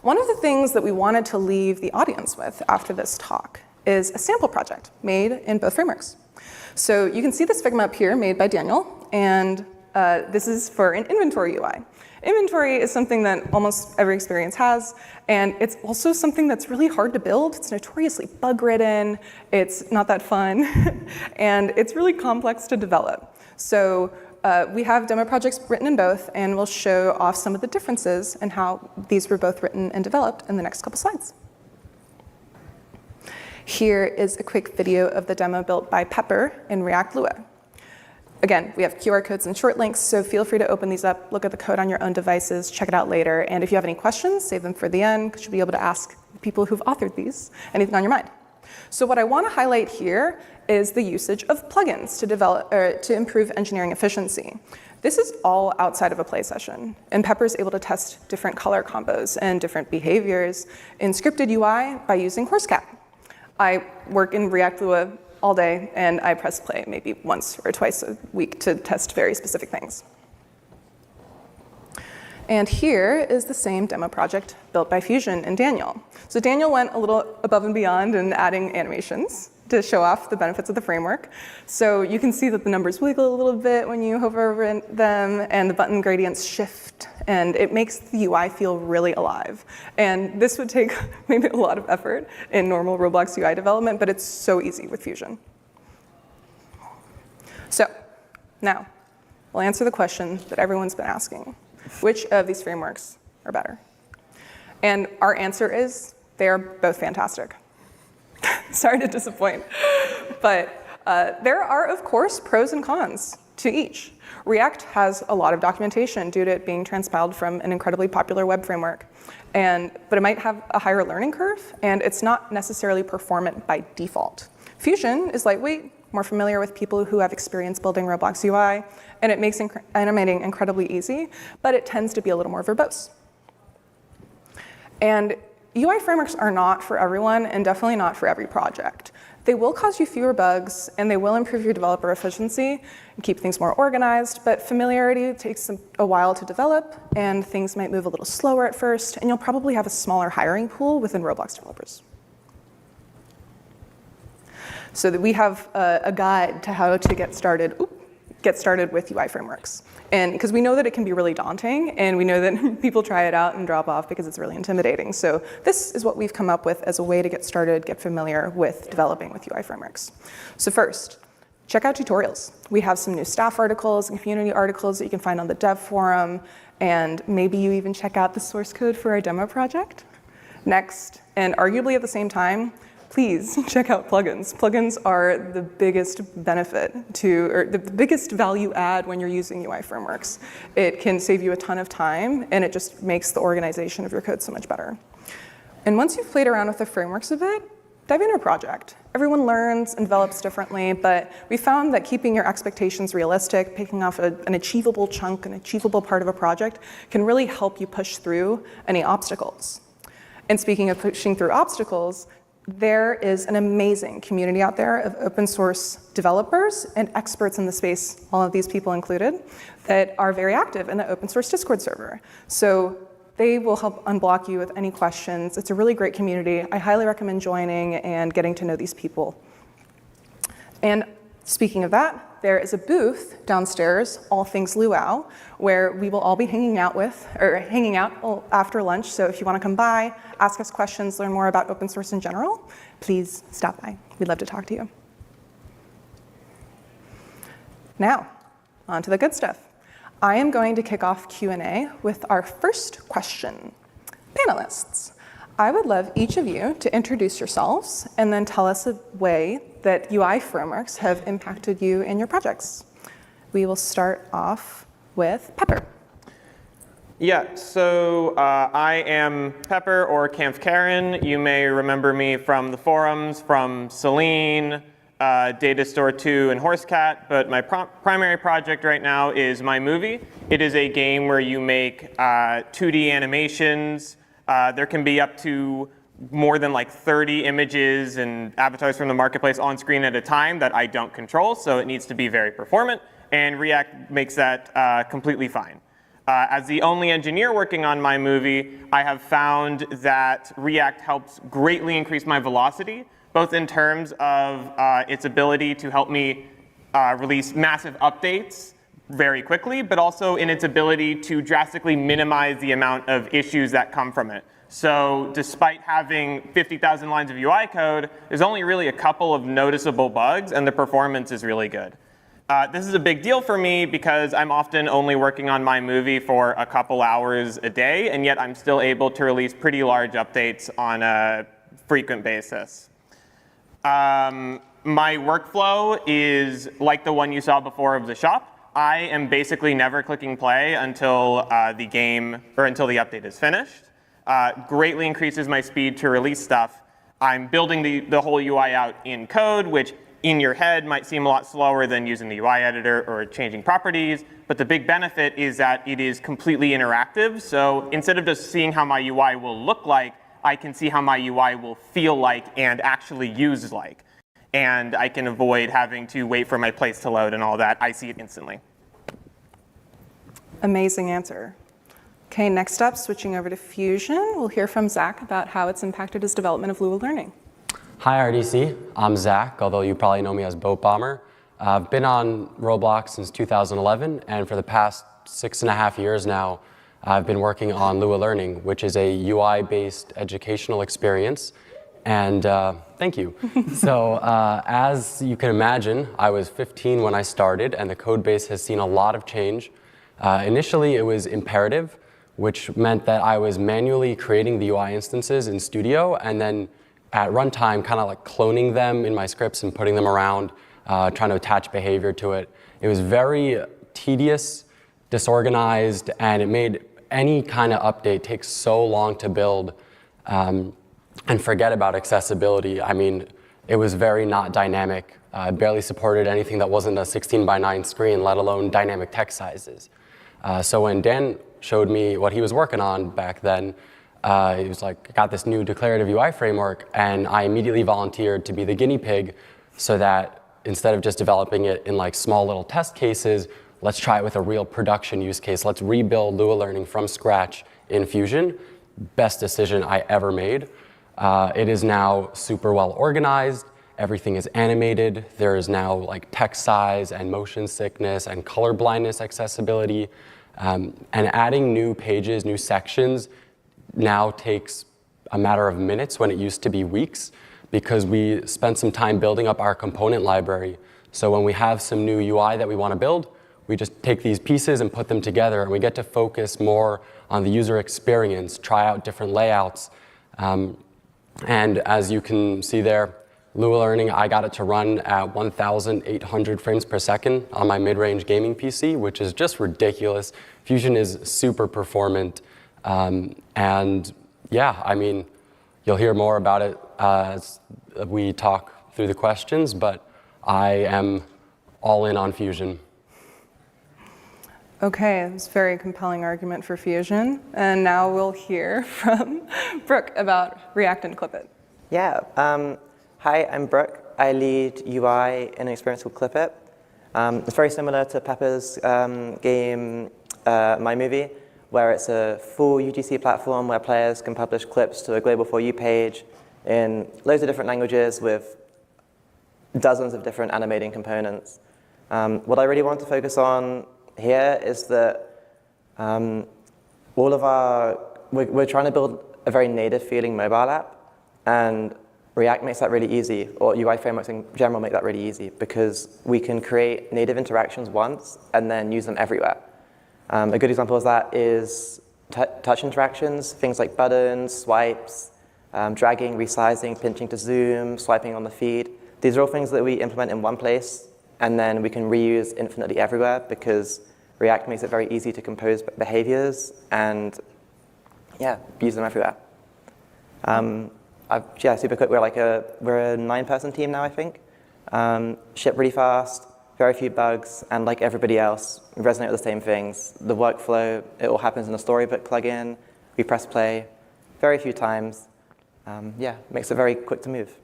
L: one of the things that we wanted to leave the audience with after this talk is a sample project made in both frameworks. So you can see this Figma up here made by Daniel, and this is for an inventory UI. Inventory is something that almost every experience has, and it's also something that's really hard to build. It's notoriously bug-ridden, it's not that fun, and it's really complex to develop. So we have demo projects written in both, and we'll show off some of the differences and how these were both written and developed in the next couple slides. Here is a quick video of the demo built by Pepper in React Lua. Again, we have QR codes and short links, so feel free to open these up, look at the code on your own devices, check it out later, and if you have any questions, save them for the end, because you'll be able to ask people who've authored these anything on your mind. So what I want to highlight here is the usage of plugins to improve engineering efficiency. This is all outside of a play session, and Pepper's able to test different color combos and different behaviors in scripted UI by using Horsecat. I work in React Lua all day, and I press play maybe once or twice a week to test very specific things. And here is the same demo project built by Fusion and Daniel. So Daniel went a little above and beyond in adding animations to show off the benefits of the framework. So you can see that the numbers wiggle a little bit when you hover over them, and the button gradients shift, and it makes the UI feel really alive. And this would take maybe a lot of effort in normal Roblox UI development, but it's so easy with Fusion. So now, we'll answer the question that everyone's been asking. Which of these frameworks are better? And our answer is, they are both fantastic. Sorry to disappoint. But there are, of course, pros and cons to each. React has a lot of documentation due to it being transpiled from an incredibly popular web framework. But it might have a higher learning curve, and it's not necessarily performant by default. Fusion is lightweight, more familiar with people who have experience building Roblox UI, and it makes animating incredibly easy, but it tends to be a little more verbose. And UI frameworks are not for everyone, and definitely not for every project. They will cause you fewer bugs, and they will improve your developer efficiency and keep things more organized, but familiarity takes a while to develop, and things might move a little slower at first, and you'll probably have a smaller hiring pool within Roblox developers. So that we have a guide to how to get started with UI frameworks. And because we know that it can be really daunting, and we know that people try it out and drop off because it's really intimidating. So this is what we've come up with as a way to get started, get familiar with developing with UI frameworks. So first, check out tutorials. We have some new staff articles and community articles that you can find on the dev forum, and maybe you even check out the source code for our demo project. Next, and arguably at the same time, please check out plugins. Plugins are the biggest benefit or the biggest value add when you're using UI frameworks. It can save you a ton of time, and it just makes the organization of your code so much better. And once you've played around with the frameworks a bit, dive into a project. Everyone learns and develops differently, but we found that keeping your expectations realistic, picking off an achievable chunk, an achievable part of a project, can really help you push through any obstacles. And speaking of pushing through obstacles, there is an amazing community out there of open source developers and experts in the space, all of these people included, that are very active in the open source Discord server. So they will help unblock you with any questions. It's a really great community. I highly recommend joining and getting to know these people. And speaking of that, there is a booth downstairs, All Things Luau, where we will all be hanging out after lunch. So if you want to come by, ask us questions, learn more about open source in general, please stop by. We'd love to talk to you. Now, on to the good stuff. I am going to kick off Q&A with our first question. Panelists, I would love each of you to introduce yourselves and then tell us a way that UI frameworks have impacted you in your projects. We will start off with Pepper.
M: Yeah, so I am Pepper, or Kampf Karen. You may remember me from the forums, from Celine, Data Store 2, and Horsecat, but my primary project right now is My Movie. It is a game where you make 2D animations. There can be up to more than like 30 images and avatars from the marketplace on screen at a time that I don't control, so it needs to be very performant, and React makes that completely fine. As the only engineer working on My Movie, I have found that React helps greatly increase my velocity, both in terms of its ability to help me release massive updates very quickly, but also in its ability to drastically minimize the amount of issues that come from it. So despite having 50,000 lines of UI code, there's only really a couple of noticeable bugs, and the performance is really good. This is a big deal for me because I'm often only working on My Movie for a couple hours a day, and yet I'm still able to release pretty large updates on a frequent basis. My workflow is like the one you saw before of the shop. I am basically never clicking play until the update is finished. Greatly increases my speed to release stuff. I'm building the whole UI out in code, which in your head might seem a lot slower than using the UI editor or changing properties, but the big benefit is that it is completely interactive. So instead of just seeing how my UI will look like, I can see how my UI will feel like and actually use like. And I can avoid having to wait for my plates to load and all that. I see it instantly.
L: Amazing answer. Okay, next up, switching over to Fusion, we'll hear from Zach about how it's impacted his development of Lua Learning.
N: Hi RDC, I'm Zach, although you probably know me as Boat Bomber. I've been on Roblox since 2011, and for the past 6.5 years now, I've been working on Lua Learning, which is a UI-based educational experience. And thank you. So as you can imagine, I was 15 when I started, and the code base has seen a lot of change. Initially, it was imperative, which meant that I was manually creating the UI instances in Studio, and then at runtime, kind of like cloning them in my scripts and putting them around, trying to attach behavior to it. It was very tedious, disorganized, and it made any kind of update take so long to build. And forget about accessibility. I mean, it was very not dynamic. Barely supported anything that wasn't a 16:9 screen, let alone dynamic text sizes. So when Dan showed me what he was working on back then, he was like, I got this new declarative UI framework, and I immediately volunteered to be the guinea pig so that instead of just developing it in like small little test cases, let's try it with a real production use case. Let's rebuild Lua Learning from scratch in Fusion. Best decision I ever made. It is now super well organized. Everything is animated. There is now like text size and motion sickness and color blindness accessibility. And adding new pages, new sections now takes a matter of minutes when it used to be weeks, because we spent some time building up our component library. So when we have some new UI that we want to build, we just take these pieces and put them together, and we get to focus more on the user experience, try out different layouts. And as you can see there, Lua Learning, I got it to run at 1,800 frames per second on my mid-range gaming PC, which is just ridiculous. Fusion is super performant. And yeah, I mean, you'll hear more about it as we talk through the questions, but I am all in on Fusion.
L: Okay, it's a very compelling argument for Fusion. And now we'll hear from Brooke about React and Clip It.
O: Yeah, hi, I'm Brooke. I lead UI in an experience called Clip It. It's very similar to Pepper's game, My Movie, where it's a full UGC platform where players can publish clips to a global For You page in loads of different languages with dozens of different animating components. What I really want to focus on here is that we're trying to build a very native feeling mobile app, and React makes that really easy, or UI frameworks in general make that really easy, because we can create native interactions once and then use them everywhere. A good example of that is touch interactions, things like buttons, swipes, dragging, resizing, pinching to zoom, swiping on the feed. These are all things that we implement in one place, and then we can reuse infinitely everywhere, because React makes it very easy to compose behaviors and yeah, use them everywhere. Yeah, super quick. We're a 9-person team now, I think. Ship really fast, very few bugs, and like everybody else, we resonate with the same things. The workflow, it all happens in a Storybook plugin. We press play very few times. Yeah, makes it very quick to move.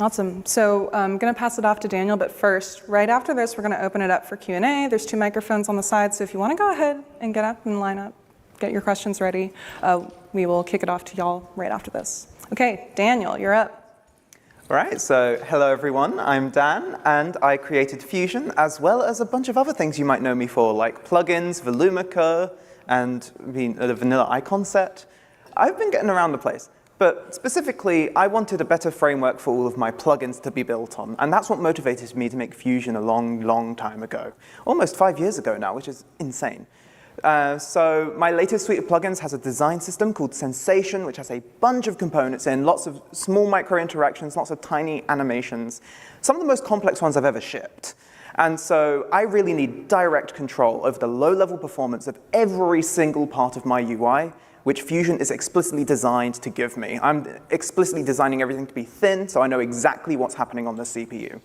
L: Awesome. So I'm going to pass it off to Daniel, but first, right after this, we're going to open it up for Q&A. There's 2 microphones on the side, so if you want to go ahead and get up and line up, get your questions ready, we will kick it off to y'all right after this. Okay, Daniel, you're up.
P: All right, so hello everyone, I'm Dan, and I created Fusion, as well as a bunch of other things you might know me for, like plugins, Volumica, and the vanilla icon set. I've been getting around the place. But specifically, I wanted a better framework for all of my plugins to be built on. And that's what motivated me to make Fusion a long, long time ago. Almost 5 years ago now, which is insane. So my latest suite of plugins has a design system called Sensation, which has a bunch of components in, lots of small micro interactions, lots of tiny animations, some of the most complex ones I've ever shipped. And so I really need direct control over the low-level performance of every single part of my UI, which Fusion is explicitly designed to give me. I'm explicitly designing everything to be thin, so I know exactly what's happening on the CPU.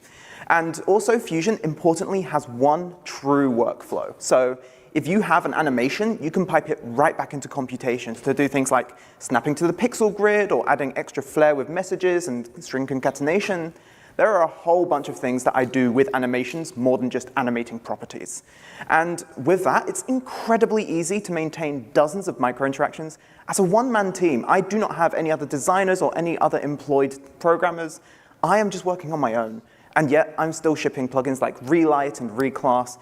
P: And also, Fusion, importantly, has one true workflow. So if you have an animation, you can pipe it right back into computations to do things like snapping to the pixel grid or adding extra flair with messages and string concatenation. There are a whole bunch of things that I do with animations more than just animating properties. And with that, it's incredibly easy to maintain dozens of micro-interactions. As a one-man team, I do not have any other designers or any other employed programmers. I am just working on my own. And yet, I'm still shipping plugins like Relight and Reclass,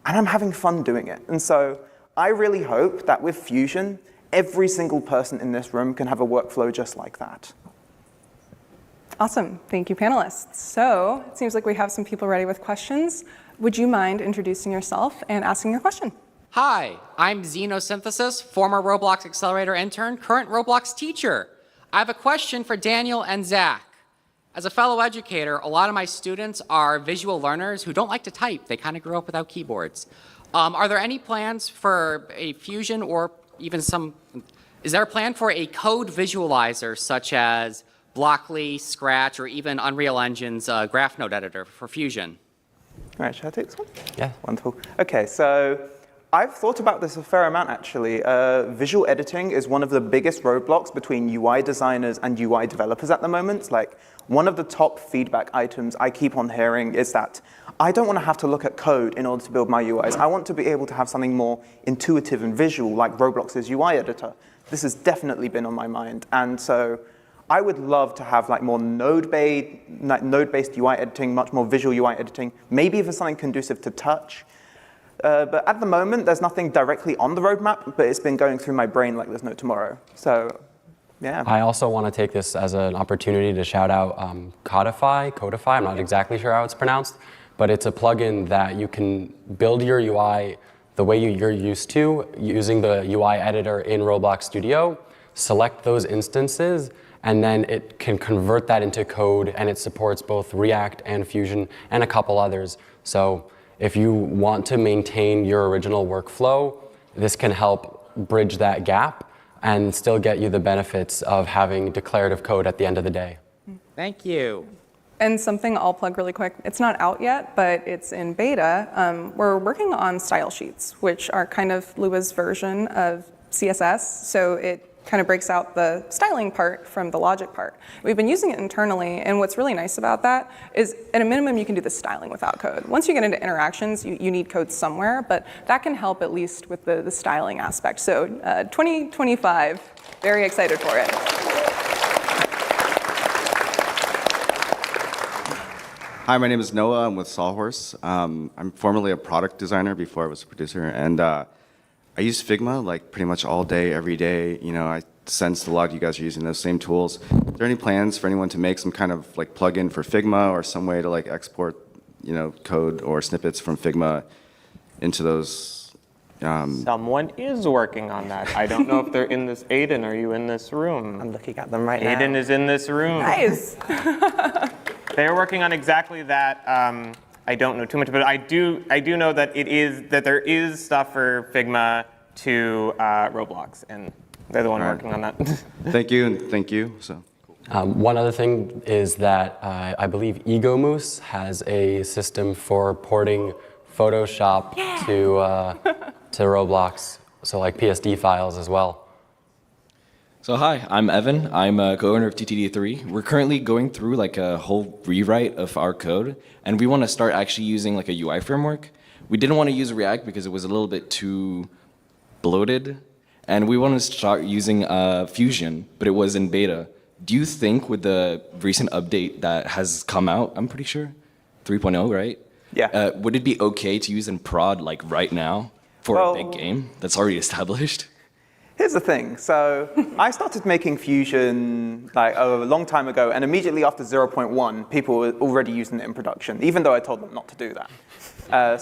P: and I'm having fun doing it. And so I really hope that with Fusion, every single person in this room can have a workflow just like that.
L: Awesome. Thank you, panelists. So it seems like we have some people ready with questions. Would you mind introducing yourself and asking your question?
Q: Hi, I'm Xenosynthesis, former Roblox Accelerator intern, current Roblox teacher. I have a question for Daniel and Zach. as a fellow educator, a lot of my students are visual learners who don't like to type. They kind of grew up without keyboards. Are there any plans for a Fusion or even is there a plan for a code visualizer such as Blockly, Scratch, or even Unreal Engine's graph node editor for Fusion?
P: All right, should I take this one?
N: Yeah.
P: Wonderful. Okay, so I've thought about this a fair amount, actually. Visual editing is one of the biggest roadblocks between UI designers and UI developers at the moment. Like, one of the top feedback items I keep on hearing is that I don't want to have to look at code in order to build my UIs. I want to be able to have something more intuitive and visual, like Roblox's UI editor. This has definitely been on my mind. And so I would love to have like more node-based UI editing, much more visual UI editing, maybe even something conducive to touch. But at the moment, there's nothing directly on the roadmap, but it's been going through my brain like there's no tomorrow. So, yeah.
N: I also want to take this as an opportunity to shout out Codify, I'm not exactly sure how it's pronounced, but it's a plugin that you can build your UI the way you're used to, using the UI editor in Roblox Studio, select those instances, and then it can convert that into code, and it supports both React and Fusion and a couple others. So if you want to maintain your original workflow, this can help bridge that gap and still get you the benefits of having declarative code at the end of the day.
Q: Thank you.
L: And something I'll plug really quick, it's not out yet, but it's in beta. We're working on style sheets, which are kind of Lua's version of CSS. So it kind of breaks out the styling part from the logic part. We've been using it internally, and what's really nice about that is at a minimum you can do the styling without code. Once you get into interactions, you need code somewhere, but that can help at least with the styling aspect. So 2025, very excited for it.
R: Hi, my name is Noah. I'm with Sawhorse. I'm formerly a product designer before I was a producer, and I use Figma like pretty much all day, every day. You know, I sensed a lot of you guys are using those same tools. Are there any plans for anyone to make some kind of like plugin for Figma or some way to like export, you know, code or snippets from Figma into those?
M: Someone is working on that. I don't know if they're in this. Aiden, are you in this room?
O: I'm looking at them right now.
M: Aiden is in this room.
L: Nice.
M: They're working on exactly that. I don't know too much, but I do know that there is stuff for Figma to Roblox, and they're the one working on that.
R: Thank you, and thank you. So.
N: One other thing is that I believe EgoMoose has a system for porting Photoshop to Roblox, so like PSD files as well.
S: So hi, I'm Evan. I'm a co-owner of TTD3. We're currently going through like a whole rewrite of our code, and we want to start actually using like a UI framework. We didn't want to use React because it was a little bit too bloated, and we wanted to start using Fusion, but it was in beta. Do you think with the recent update that has come out, I'm pretty sure, 3.0, right?
P: Yeah.
S: Would it be okay to use in prod like right now for a big game that's already established?
P: Here's the thing. So I started making Fusion like a long time ago, and immediately after 0.1, people were already using it in production, even though I told them not to do that.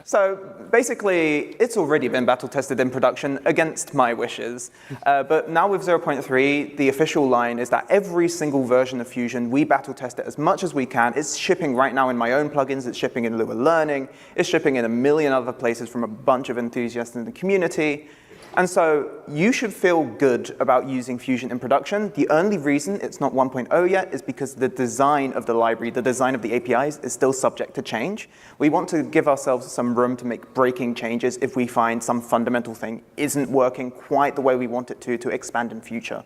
P: So basically, it's already been battle tested in production against my wishes. But now with 0.3, the official line is that every single version of Fusion, we battle test it as much as we can. It's shipping right now in my own plugins. It's shipping in Lua Learning. It's shipping in a million other places from a bunch of enthusiasts in the community. And so you should feel good about using Fusion in production. The only reason it's not 1.0 yet is because the design of the library, the design of the APIs is still subject to change. We want to give ourselves some room to make breaking changes if we find some fundamental thing isn't working quite the way we want it to expand in future.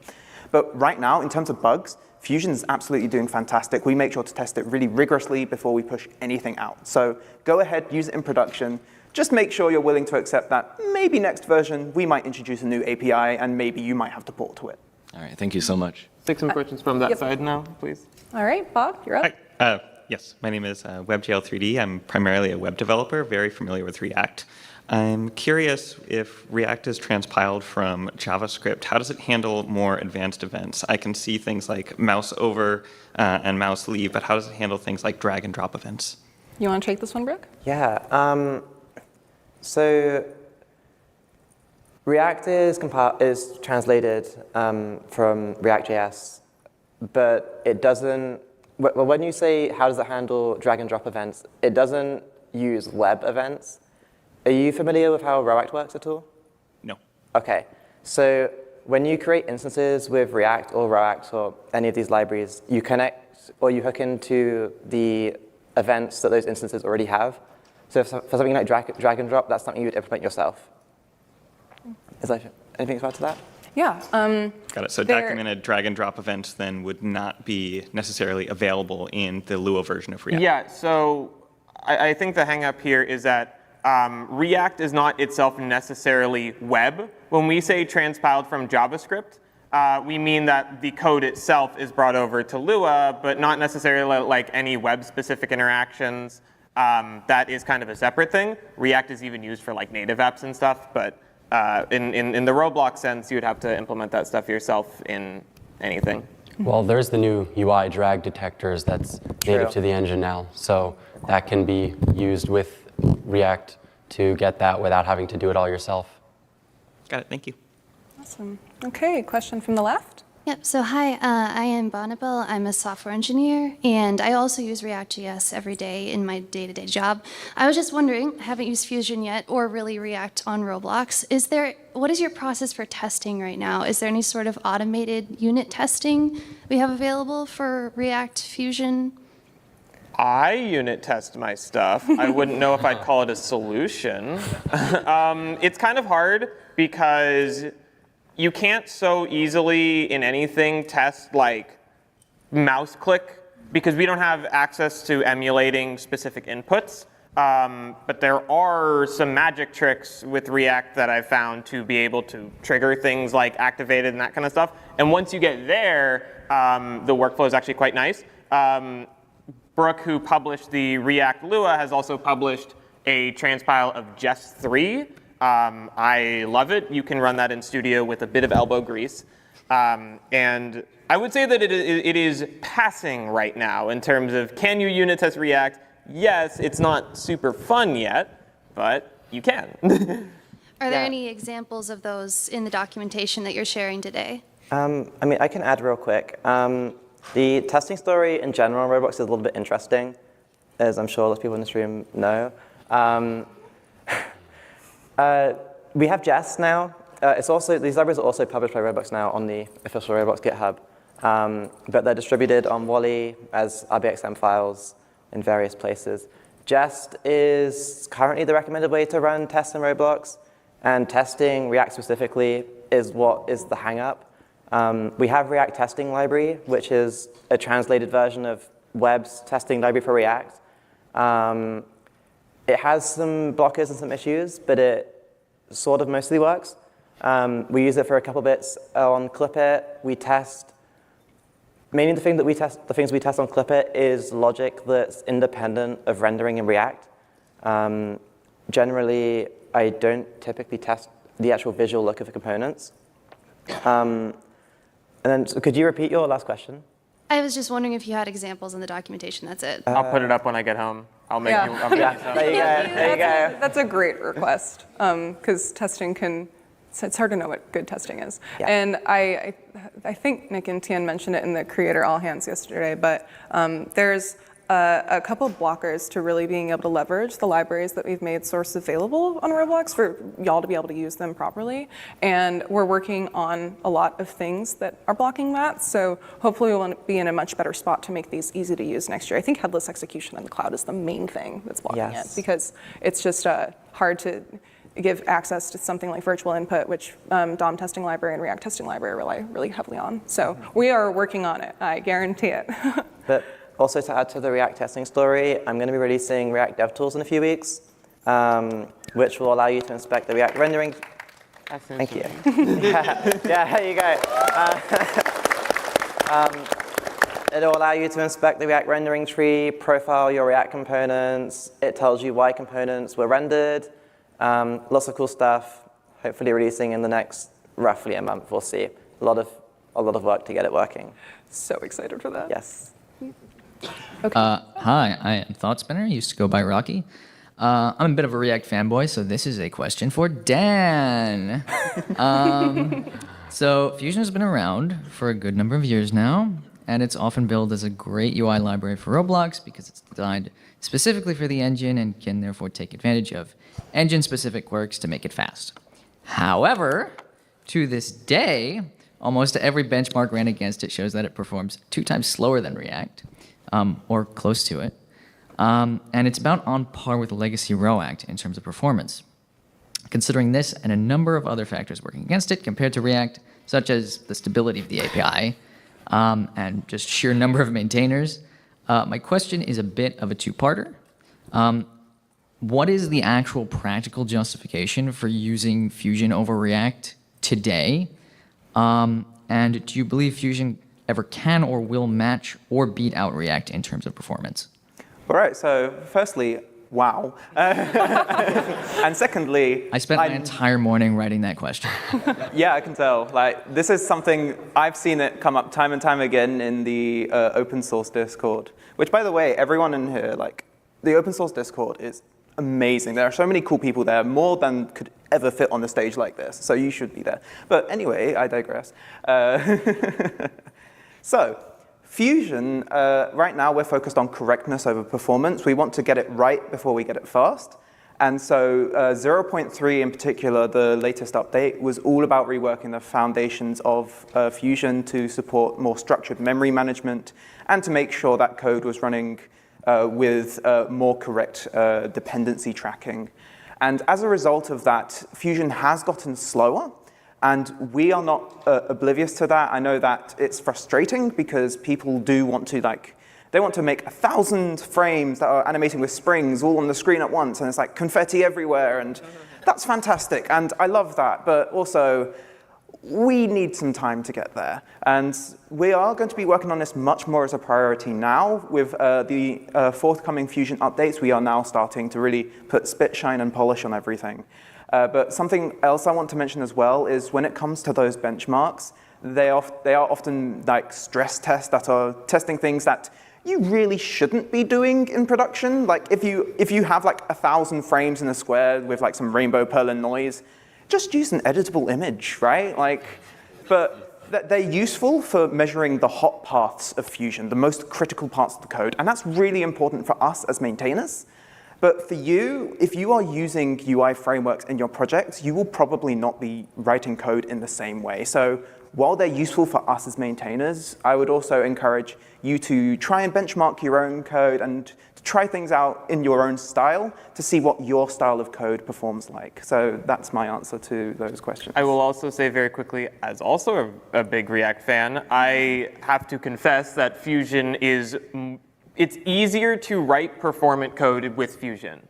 P: But right now, in terms of bugs, Fusion is absolutely doing fantastic. We make sure to test it really rigorously before we push anything out. So go ahead, use it in production. Just make sure you're willing to accept that maybe next version we might introduce a new API and maybe you might have to port to it.
S: All right, thank you so much.
M: Take some questions from that side now, please.
L: All right, Bob, you're up.
T: Hi. Yes, my name is WebGL3D. I'm primarily a web developer, very familiar with React. I'm curious if React is transpiled from JavaScript, how does it handle more advanced events? I can see things like mouse over and mouse leave, but how does it handle things like drag and drop events?
L: You want to take this one, Brooke?
O: Yeah. So React is translated from React.js but it doesn't, well, when you say how does it handle drag and drop events, it doesn't use web events. Are you familiar with how React works at all?
T: No.
O: Okay, so when you create instances with React or any of these libraries, you connect or you hook into the events that those instances already have. So for something like drag and drop, that's something you would implement yourself. Is there anything to add to that?
L: Yeah.
T: Got it. So documented drag and drop events then would not be necessarily available in the Lua version of React.
M: Yeah, so I think the hang up here is that React is not itself necessarily web. When we say transpiled from JavaScript, we mean that the code itself is brought over to Lua, but not necessarily like any web-specific interactions. That is kind of a separate thing. React is even used for like native apps and stuff, but in the ROBLOX sense, you would have to implement that stuff yourself in anything.
N: Well, there's the new UI drag detectors that's native to the engine now. So that can be used with React to get that without having to do it all yourself.
T: Got it. Thank you.
L: Awesome. Okay, question from the left.
U: Yep, so hi, I am Bonnabelle. I'm a software engineer, and I also use React.js every day in my day-to-day job. I was just wondering, I haven't used Fusion yet, or really React on Roblox. What is your process for testing right now? Is there any sort of automated unit testing we have available for React Fusion?
M: I unit test my stuff. I wouldn't know if I'd call it a solution. It's kind of hard because you can't so easily in anything test like mouse click because we don't have access to emulating specific inputs. But there are some magic tricks with React that I've found to be able to trigger things like activated and that kind of stuff. And once you get there, the workflow is actually quite nice. Brooke, who published the React Lua, has also published a transpile of Jest 3. I love it. You can run that in Studio with a bit of elbow grease. And I would say that it is passing right now in terms of can you unit test React? Yes, it's not super fun yet, but you can.
U: Are there any examples of those in the documentation that you're sharing today?
O: I mean, I can add real quick. The testing story in general in Roblox is a little bit interesting, as I'm sure lots of people in this room know. We have Jest now. These libraries are also published by Roblox now on the official Roblox GitHub, but they're distributed on Wally as RBXM files in various places. Jest is currently the recommended way to run tests in Roblox, and testing React specifically is what is the hang-up. We have React Testing Library, which is a translated version of Web's testing library for React. It has some blockers and some issues, but it sort of mostly works. We use it for a couple bits on Clipit. We test, mainly the things we test on Clipit is logic that's independent of rendering in React. Generally, I don't typically test the actual visual look of the components. And then, so could you repeat your last question?
U: I was just wondering if you had examples in the documentation. That's it.
M: I'll put it up when I get home. I'll make you. I'll make you some.
O: There you go. There you go.
L: That's a great request because testing it's hard to know what good testing is.
O: Yeah.
L: And I think Nick and Tian mentioned it in the Creator All Hands yesterday, but there's a couple of blockers to really being able to leverage the libraries that we've made source available on Roblox for y'all to be able to use them properly. And we're working on a lot of things that are blocking that. So hopefully we'll be in a much better spot to make these easy to use next year. I think headless execution in the cloud is the main thing that's blocking it because it's just hard to give access to something like virtual input, which DOM testing library and React testing library rely really heavily on. So we are working on it, I guarantee it.
O: But also to add to the React testing story, I'm going to be releasing React DevTools in a few weeks, which will allow you to inspect the React rendering. Thank you. Yeah, there you go. It'll allow you to inspect the React rendering tree, profile your React components. It tells you why components were rendered. Lots of cool stuff. Hopefully releasing in the next roughly a month. We'll see. A lot of work to get it working.
L: So excited for that.
O: Yes.
L: Okay.
V: Hi, I am Thought Spinner. Used to go by Rocky. I'm a bit of a React fanboy, so this is a question for Dan. So Fusion has been around for a good number of years now, and it's often billed as a great UI library for Roblox because it's designed specifically for the engine and can therefore take advantage of engine-specific quirks to make it fast. However, to this day, almost every benchmark ran against it shows that it performs 2 times slower than React, or close to it. And it's about on par with legacy React in terms of performance. Considering this and a number of other factors working against it compared to React, such as the stability of the API and just sheer number of maintainers, my question is a bit of a two-parter. What is the actual practical justification for using Fusion over React today? And do you believe Fusion ever can or will match or beat out React in terms of performance?
P: All right, so firstly, wow. And secondly,
V: I spent my entire morning writing that question.
P: Yeah, I can tell. Like, this is something, I've seen it come up time and time again in the open source Discord, which, by the way, everyone in here, like, the open source Discord is amazing. There are so many cool people there, more than could ever fit on a stage like this, so you should be there. But anyway, I digress. So, Fusion, right now we're focused on correctness over performance. We want to get it right before we get it fast. And so 0.3 in particular, the latest update, was all about reworking the foundations of Fusion to support more structured memory management and to make sure that code was running with more correct dependency tracking. And as a result of that, Fusion has gotten slower. And we are not oblivious to that. I know that it's frustrating because people do want to, like, they want to make 1,000 frames that are animating with springs all on the screen at once, and it's like confetti everywhere, and that's fantastic, and I love that, but also we need some time to get there. And we are going to be working on this much more as a priority now. With the forthcoming Fusion updates, we are now starting to really put spit, shine, and polish on everything. But something else I want to mention as well is when it comes to those benchmarks, they are often like stress tests that are testing things that you really shouldn't be doing in production. Like if you have like 1,000 frames in a square with like some rainbow pearl and noise, just use an editable image, right? Like, but they're useful for measuring the hot paths of Fusion, the most critical parts of the code, and that's really important for us as maintainers. But for you, if you are using UI frameworks in your project, you will probably not be writing code in the same way. So while they're useful for us as maintainers, I would also encourage you to try and benchmark your own code and to try things out in your own style to see what your style of code performs like. So that's my answer to those questions.
M: I will also say very quickly, as also a big React fan, I have to confess that Fusion is it's easier to write performant code with Fusion.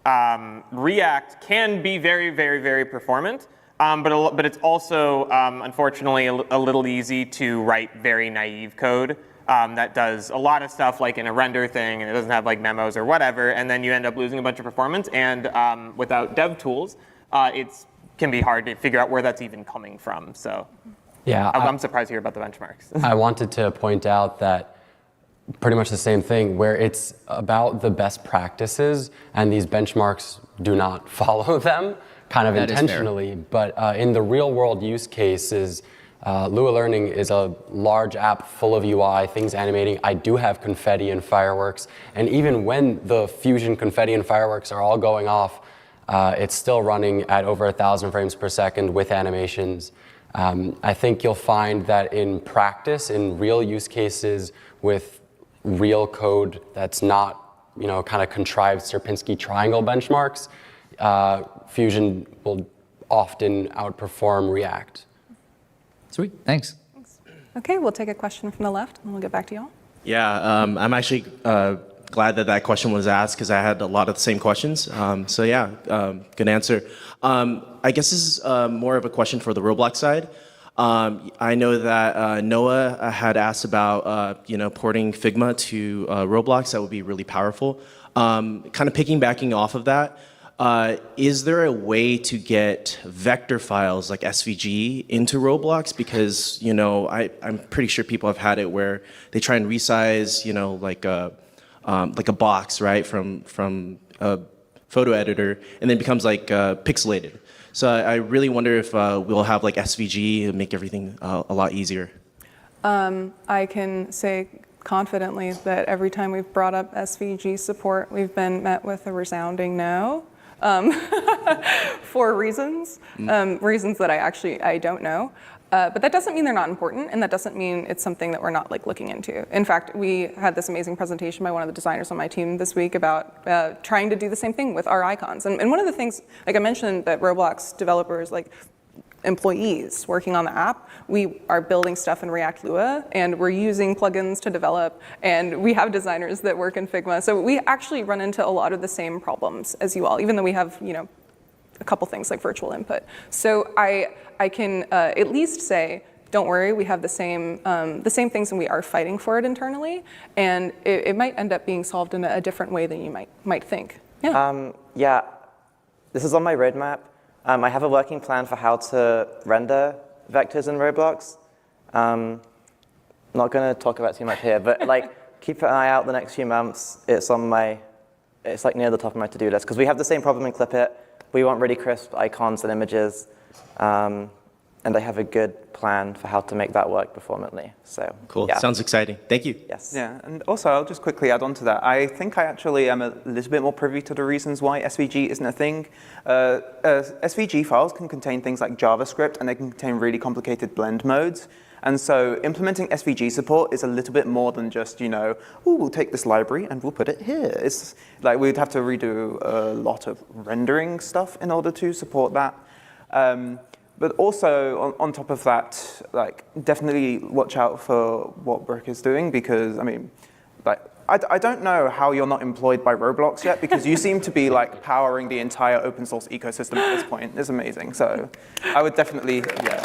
M: React can be very, very, very performant, but it's also, unfortunately, a little easy to write very naive code that does a lot of stuff like in a render thing, and it doesn't have like memos or whatever, and then you end up losing a bunch of performance, and without dev tools, it can be hard to figure out where that's even coming from. So yeah, I'm surprised to hear about the benchmarks.
N: I wanted to point out that pretty much the same thing, where it's about the best practices, and these benchmarks do not follow them, kind of
V: That
N: intentionally. But in the real world use cases, Lua Learning is a large app full of UI, things animating. I do have confetti and fireworks, and even when the Fusion confetti and fireworks are all going off, it's still running at over 1,000 frames per second with animations. I think you'll find that in practice, in real use cases with real code that's not, kind of contrived Sierpinski triangle benchmarks, Fusion will often outperform React.
V: Sweet, thanks.
L: Okay, we'll take a question from the left, and we'll get back to y'all.
C: Yeah, I'm actually glad that question was asked because I had a lot of the same questions. So yeah, good answer. I guess this is more of a question for the Roblox side. I know that Noah had asked about porting Figma to Roblox. That would be really powerful. Kind of piggybacking off of that, is there a way to get vector files like SVG into Roblox? Because I'm pretty sure people have had it where they try and resize like a box, right, from a photo editor, and then it becomes like pixelated. So I really wonder if we'll have like SVG and make everything a lot easier.
L: I can say confidently that every time we've brought up SVG support, we've been met with a resounding no. For reasons that I don't know. But that doesn't mean they're not important, and that doesn't mean it's something that we're not looking into. In fact, we had this amazing presentation by one of the designers on my team this week about trying to do the same thing with our icons. And one of the things, like I mentioned, that Roblox developers, like employees working on the app, we are building stuff in React Lua, and we're using plugins to develop, and we have designers that work in Figma. So we actually run into a lot of the same problems as you all, even though we have, a couple things like virtual input. So I can at least say, don't worry, we have the same things, and we are fighting for it internally, and it might end up being solved in a different way than you might think. Yeah.
O: Yeah, this is on my roadmap. I have a working plan for how to render vectors in Roblox. Not going to talk about too much here, but keep an eye out the next few months. It's near the top of my to-do list, because we have the same problem in Clip It. We want really crisp icons and images, and I have a good plan for how to make that work performantly. So
C: cool.
O: Yeah.
C: Sounds exciting. Thank you.
O: Yes.
P: Yeah, and also I'll just quickly add on to that. I think I actually am a little bit more privy to the reasons why SVG isn't a thing. SVG files can contain things like JavaScript, and they can contain really complicated blend modes. And so implementing SVG support is a little bit more than just, we'll take this library and we'll put it here. It's like we'd have to redo a lot of rendering stuff in order to support that. But also, on top of that, definitely watch out for what Brooke is doing, because, I don't know how you're not employed by Roblox yet, because you seem to be, powering the entire open source ecosystem at this point. It's amazing. So I would definitely, yeah.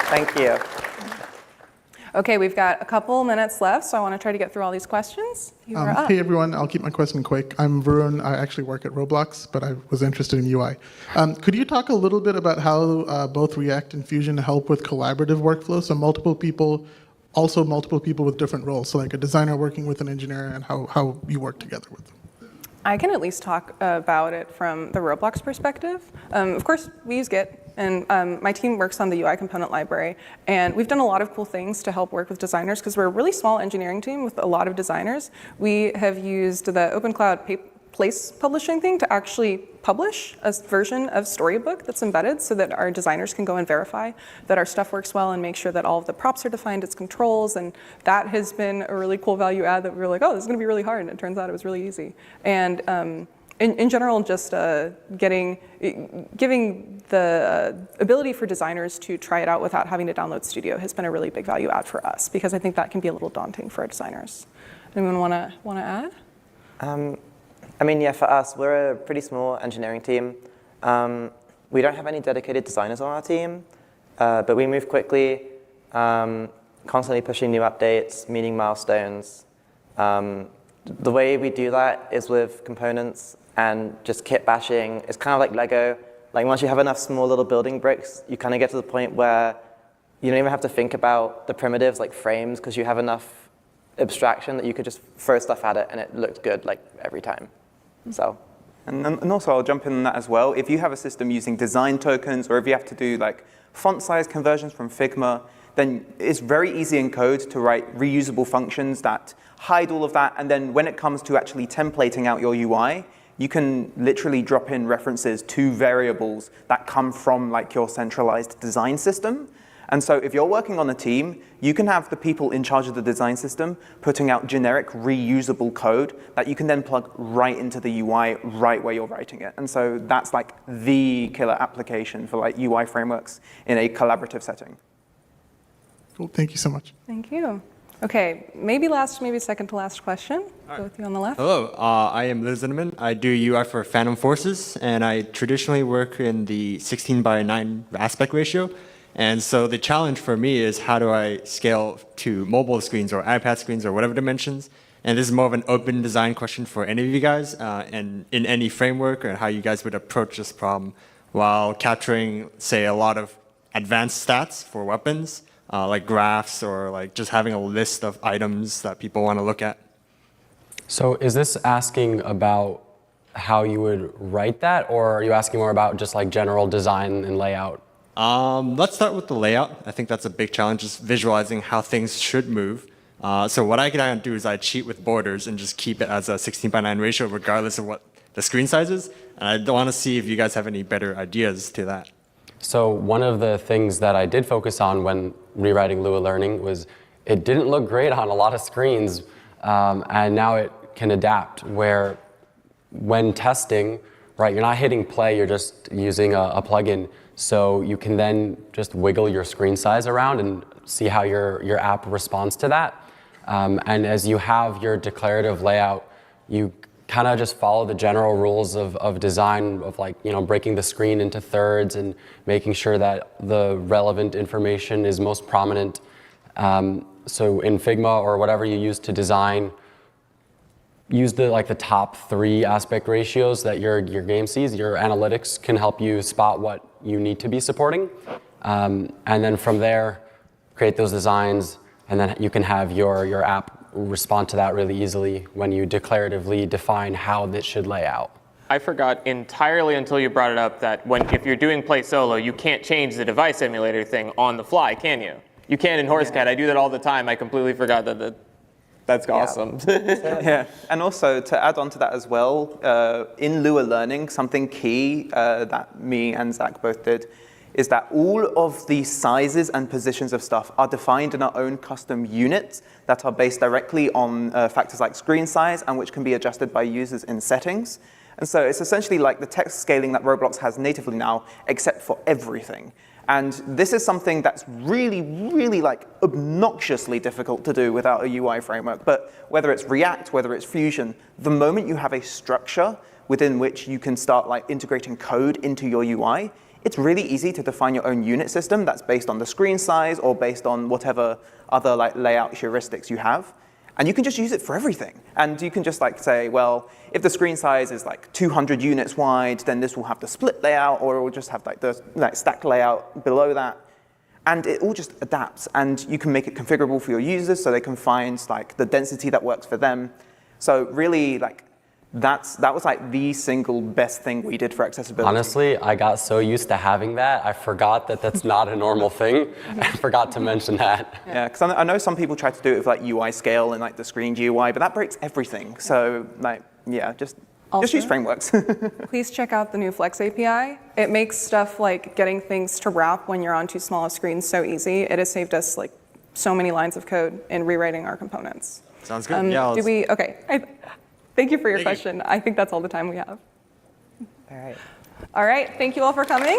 L: Thank you. Okay, we've got a couple minutes left, so I want to try to get through all these questions. You are up.
H: Hey everyone, I'll keep my question quick. I'm Varun. I actually work at Roblox, but I was interested in UI. Could you talk a little bit about how both React and Fusion help with collaborative workflows? So multiple people with different roles. So like a designer working with an engineer, and how you work together with them.
L: I can at least talk about it from the Roblox perspective. Of course, we use Git, and my team works on the UI component library, and we've done a lot of cool things to help work with designers, because we're a really small engineering team with a lot of designers. We have used the Open Cloud Place publishing thing to actually publish a version of Storybook that's embedded, so that our designers can go and verify that our stuff works well and make sure that all of the props are defined as controls. And that has been a really cool value add that we were like, oh, this is going to be really hard. And it turns out it was really easy. And in general, just giving the ability for designers to try it out without having to download Studio has been a really big value add for us, because I think that can be a little daunting for our designers. Anyone want to add?
O: Yeah, for us, we're a pretty small engineering team. We don't have any dedicated designers on our team, but we move quickly, constantly pushing new updates, meeting milestones. The way we do that is with components and just kit bashing. It's kind of like Lego. Like once you have enough small little building bricks, you kind of get to the point where you don't even have to think about the primitives like frames, because you have enough abstraction that you could just throw stuff at it and it looked good every time. So.
P: And also, I'll jump in on that as well. If you have a system using design tokens, or if you have to do font size conversions from Figma, then it's very easy in code to write reusable functions that hide all of that. And then when it comes to actually templating out your UI, you can literally drop in references to variables that come from your centralized design system. And so if you're working on a team, you can have the people in charge of the design system putting out generic reusable code that you can then plug right into the UI right where you're writing it. And so that's the killer application for UI frameworks in a collaborative setting.
H: Cool, thank you so much.
L: Thank you. Okay, maybe second to last question. Go with you on the left.
I: Hello, I am Liz Zinneman. I do UI for Phantom Forces, and I traditionally work in the 16:9 aspect ratio. And so the challenge for me is, how do I scale to mobile screens or iPad screens or whatever dimensions? And this is more of an open design question for any of you guys, and in any framework, or how you guys would approach this problem while capturing, say, a lot of advanced stats for weapons, like graphs, or just having a list of items that people want to look at.
N: So is this asking about how you would write that, or are you asking more about just general design and layout
I: Let's start with the layout. I think that's a big challenge, just visualizing how things should move. So what I can do is I cheat with borders and just keep it as a 16:9 ratio regardless of what the screen size is. And I want to see if you guys have any better ideas to that.
N: So one of the things that I did focus on when rewriting Lua Learning was it didn't look great on a lot of screens, and now it can adapt where when testing, right, you're not hitting play, you're just using a plugin. So you can then just wiggle your screen size around and see how your app responds to that. And as you have your declarative layout, you kind of just follow the general rules of design of like, breaking the screen into thirds and making sure that the relevant information is most prominent. So in Figma or whatever you use to design, use the top 3 aspect ratios that your game sees. Your analytics can help you spot what you need to be supporting. And then from there, create those designs, and then you can have your app respond to that really easily when you declaratively define how this should lay out.
M: I forgot entirely until you brought it up that if you're doing play solo, you can't change the device emulator thing on the fly, can you? You can in HorseCat. I do that all the time. I completely forgot that. That's awesome.
P: Yeah, and also to add on to that as well, in Lua Learning, something key that me and Zach both did is that all of the sizes and positions of stuff are defined in our own custom units that are based directly on factors like screen size and which can be adjusted by users in settings. And so it's essentially like the text scaling that Roblox has natively now, except for everything. And this is something that's really, really obnoxiously difficult to do without a UI framework. But whether it's React, whether it's Fusion, the moment you have a structure within which you can start integrating code into your UI, it's really easy to define your own unit system that's based on the screen size or based on whatever other layout heuristics you have. And you can just use it for everything. And you can just say, well, if the screen size is 200 units wide, then this will have the split layout, or it will just have the stacked layout below that. And it all just adapts. And you can make it configurable for your users so they can find the density that works for them. So really, that was the single best thing we did for accessibility.
N: Honestly, I got so used to having that, I forgot that that's not a normal thing. I forgot to mention that.
P: Yeah, because I know some people try to do it with UI scale and the screen GUI, but that breaks everything. So yeah, just use frameworks.
L: Please check out the new Flex API. It makes stuff like getting things to wrap when you're on too small a screen so easy. It has saved us so many lines of code in rewriting our components.
I: Sounds good. Yeah.
L: Okay. Thank you for your question. I think that's all the time we have.
O: All right.
L: All right. Thank you all for coming.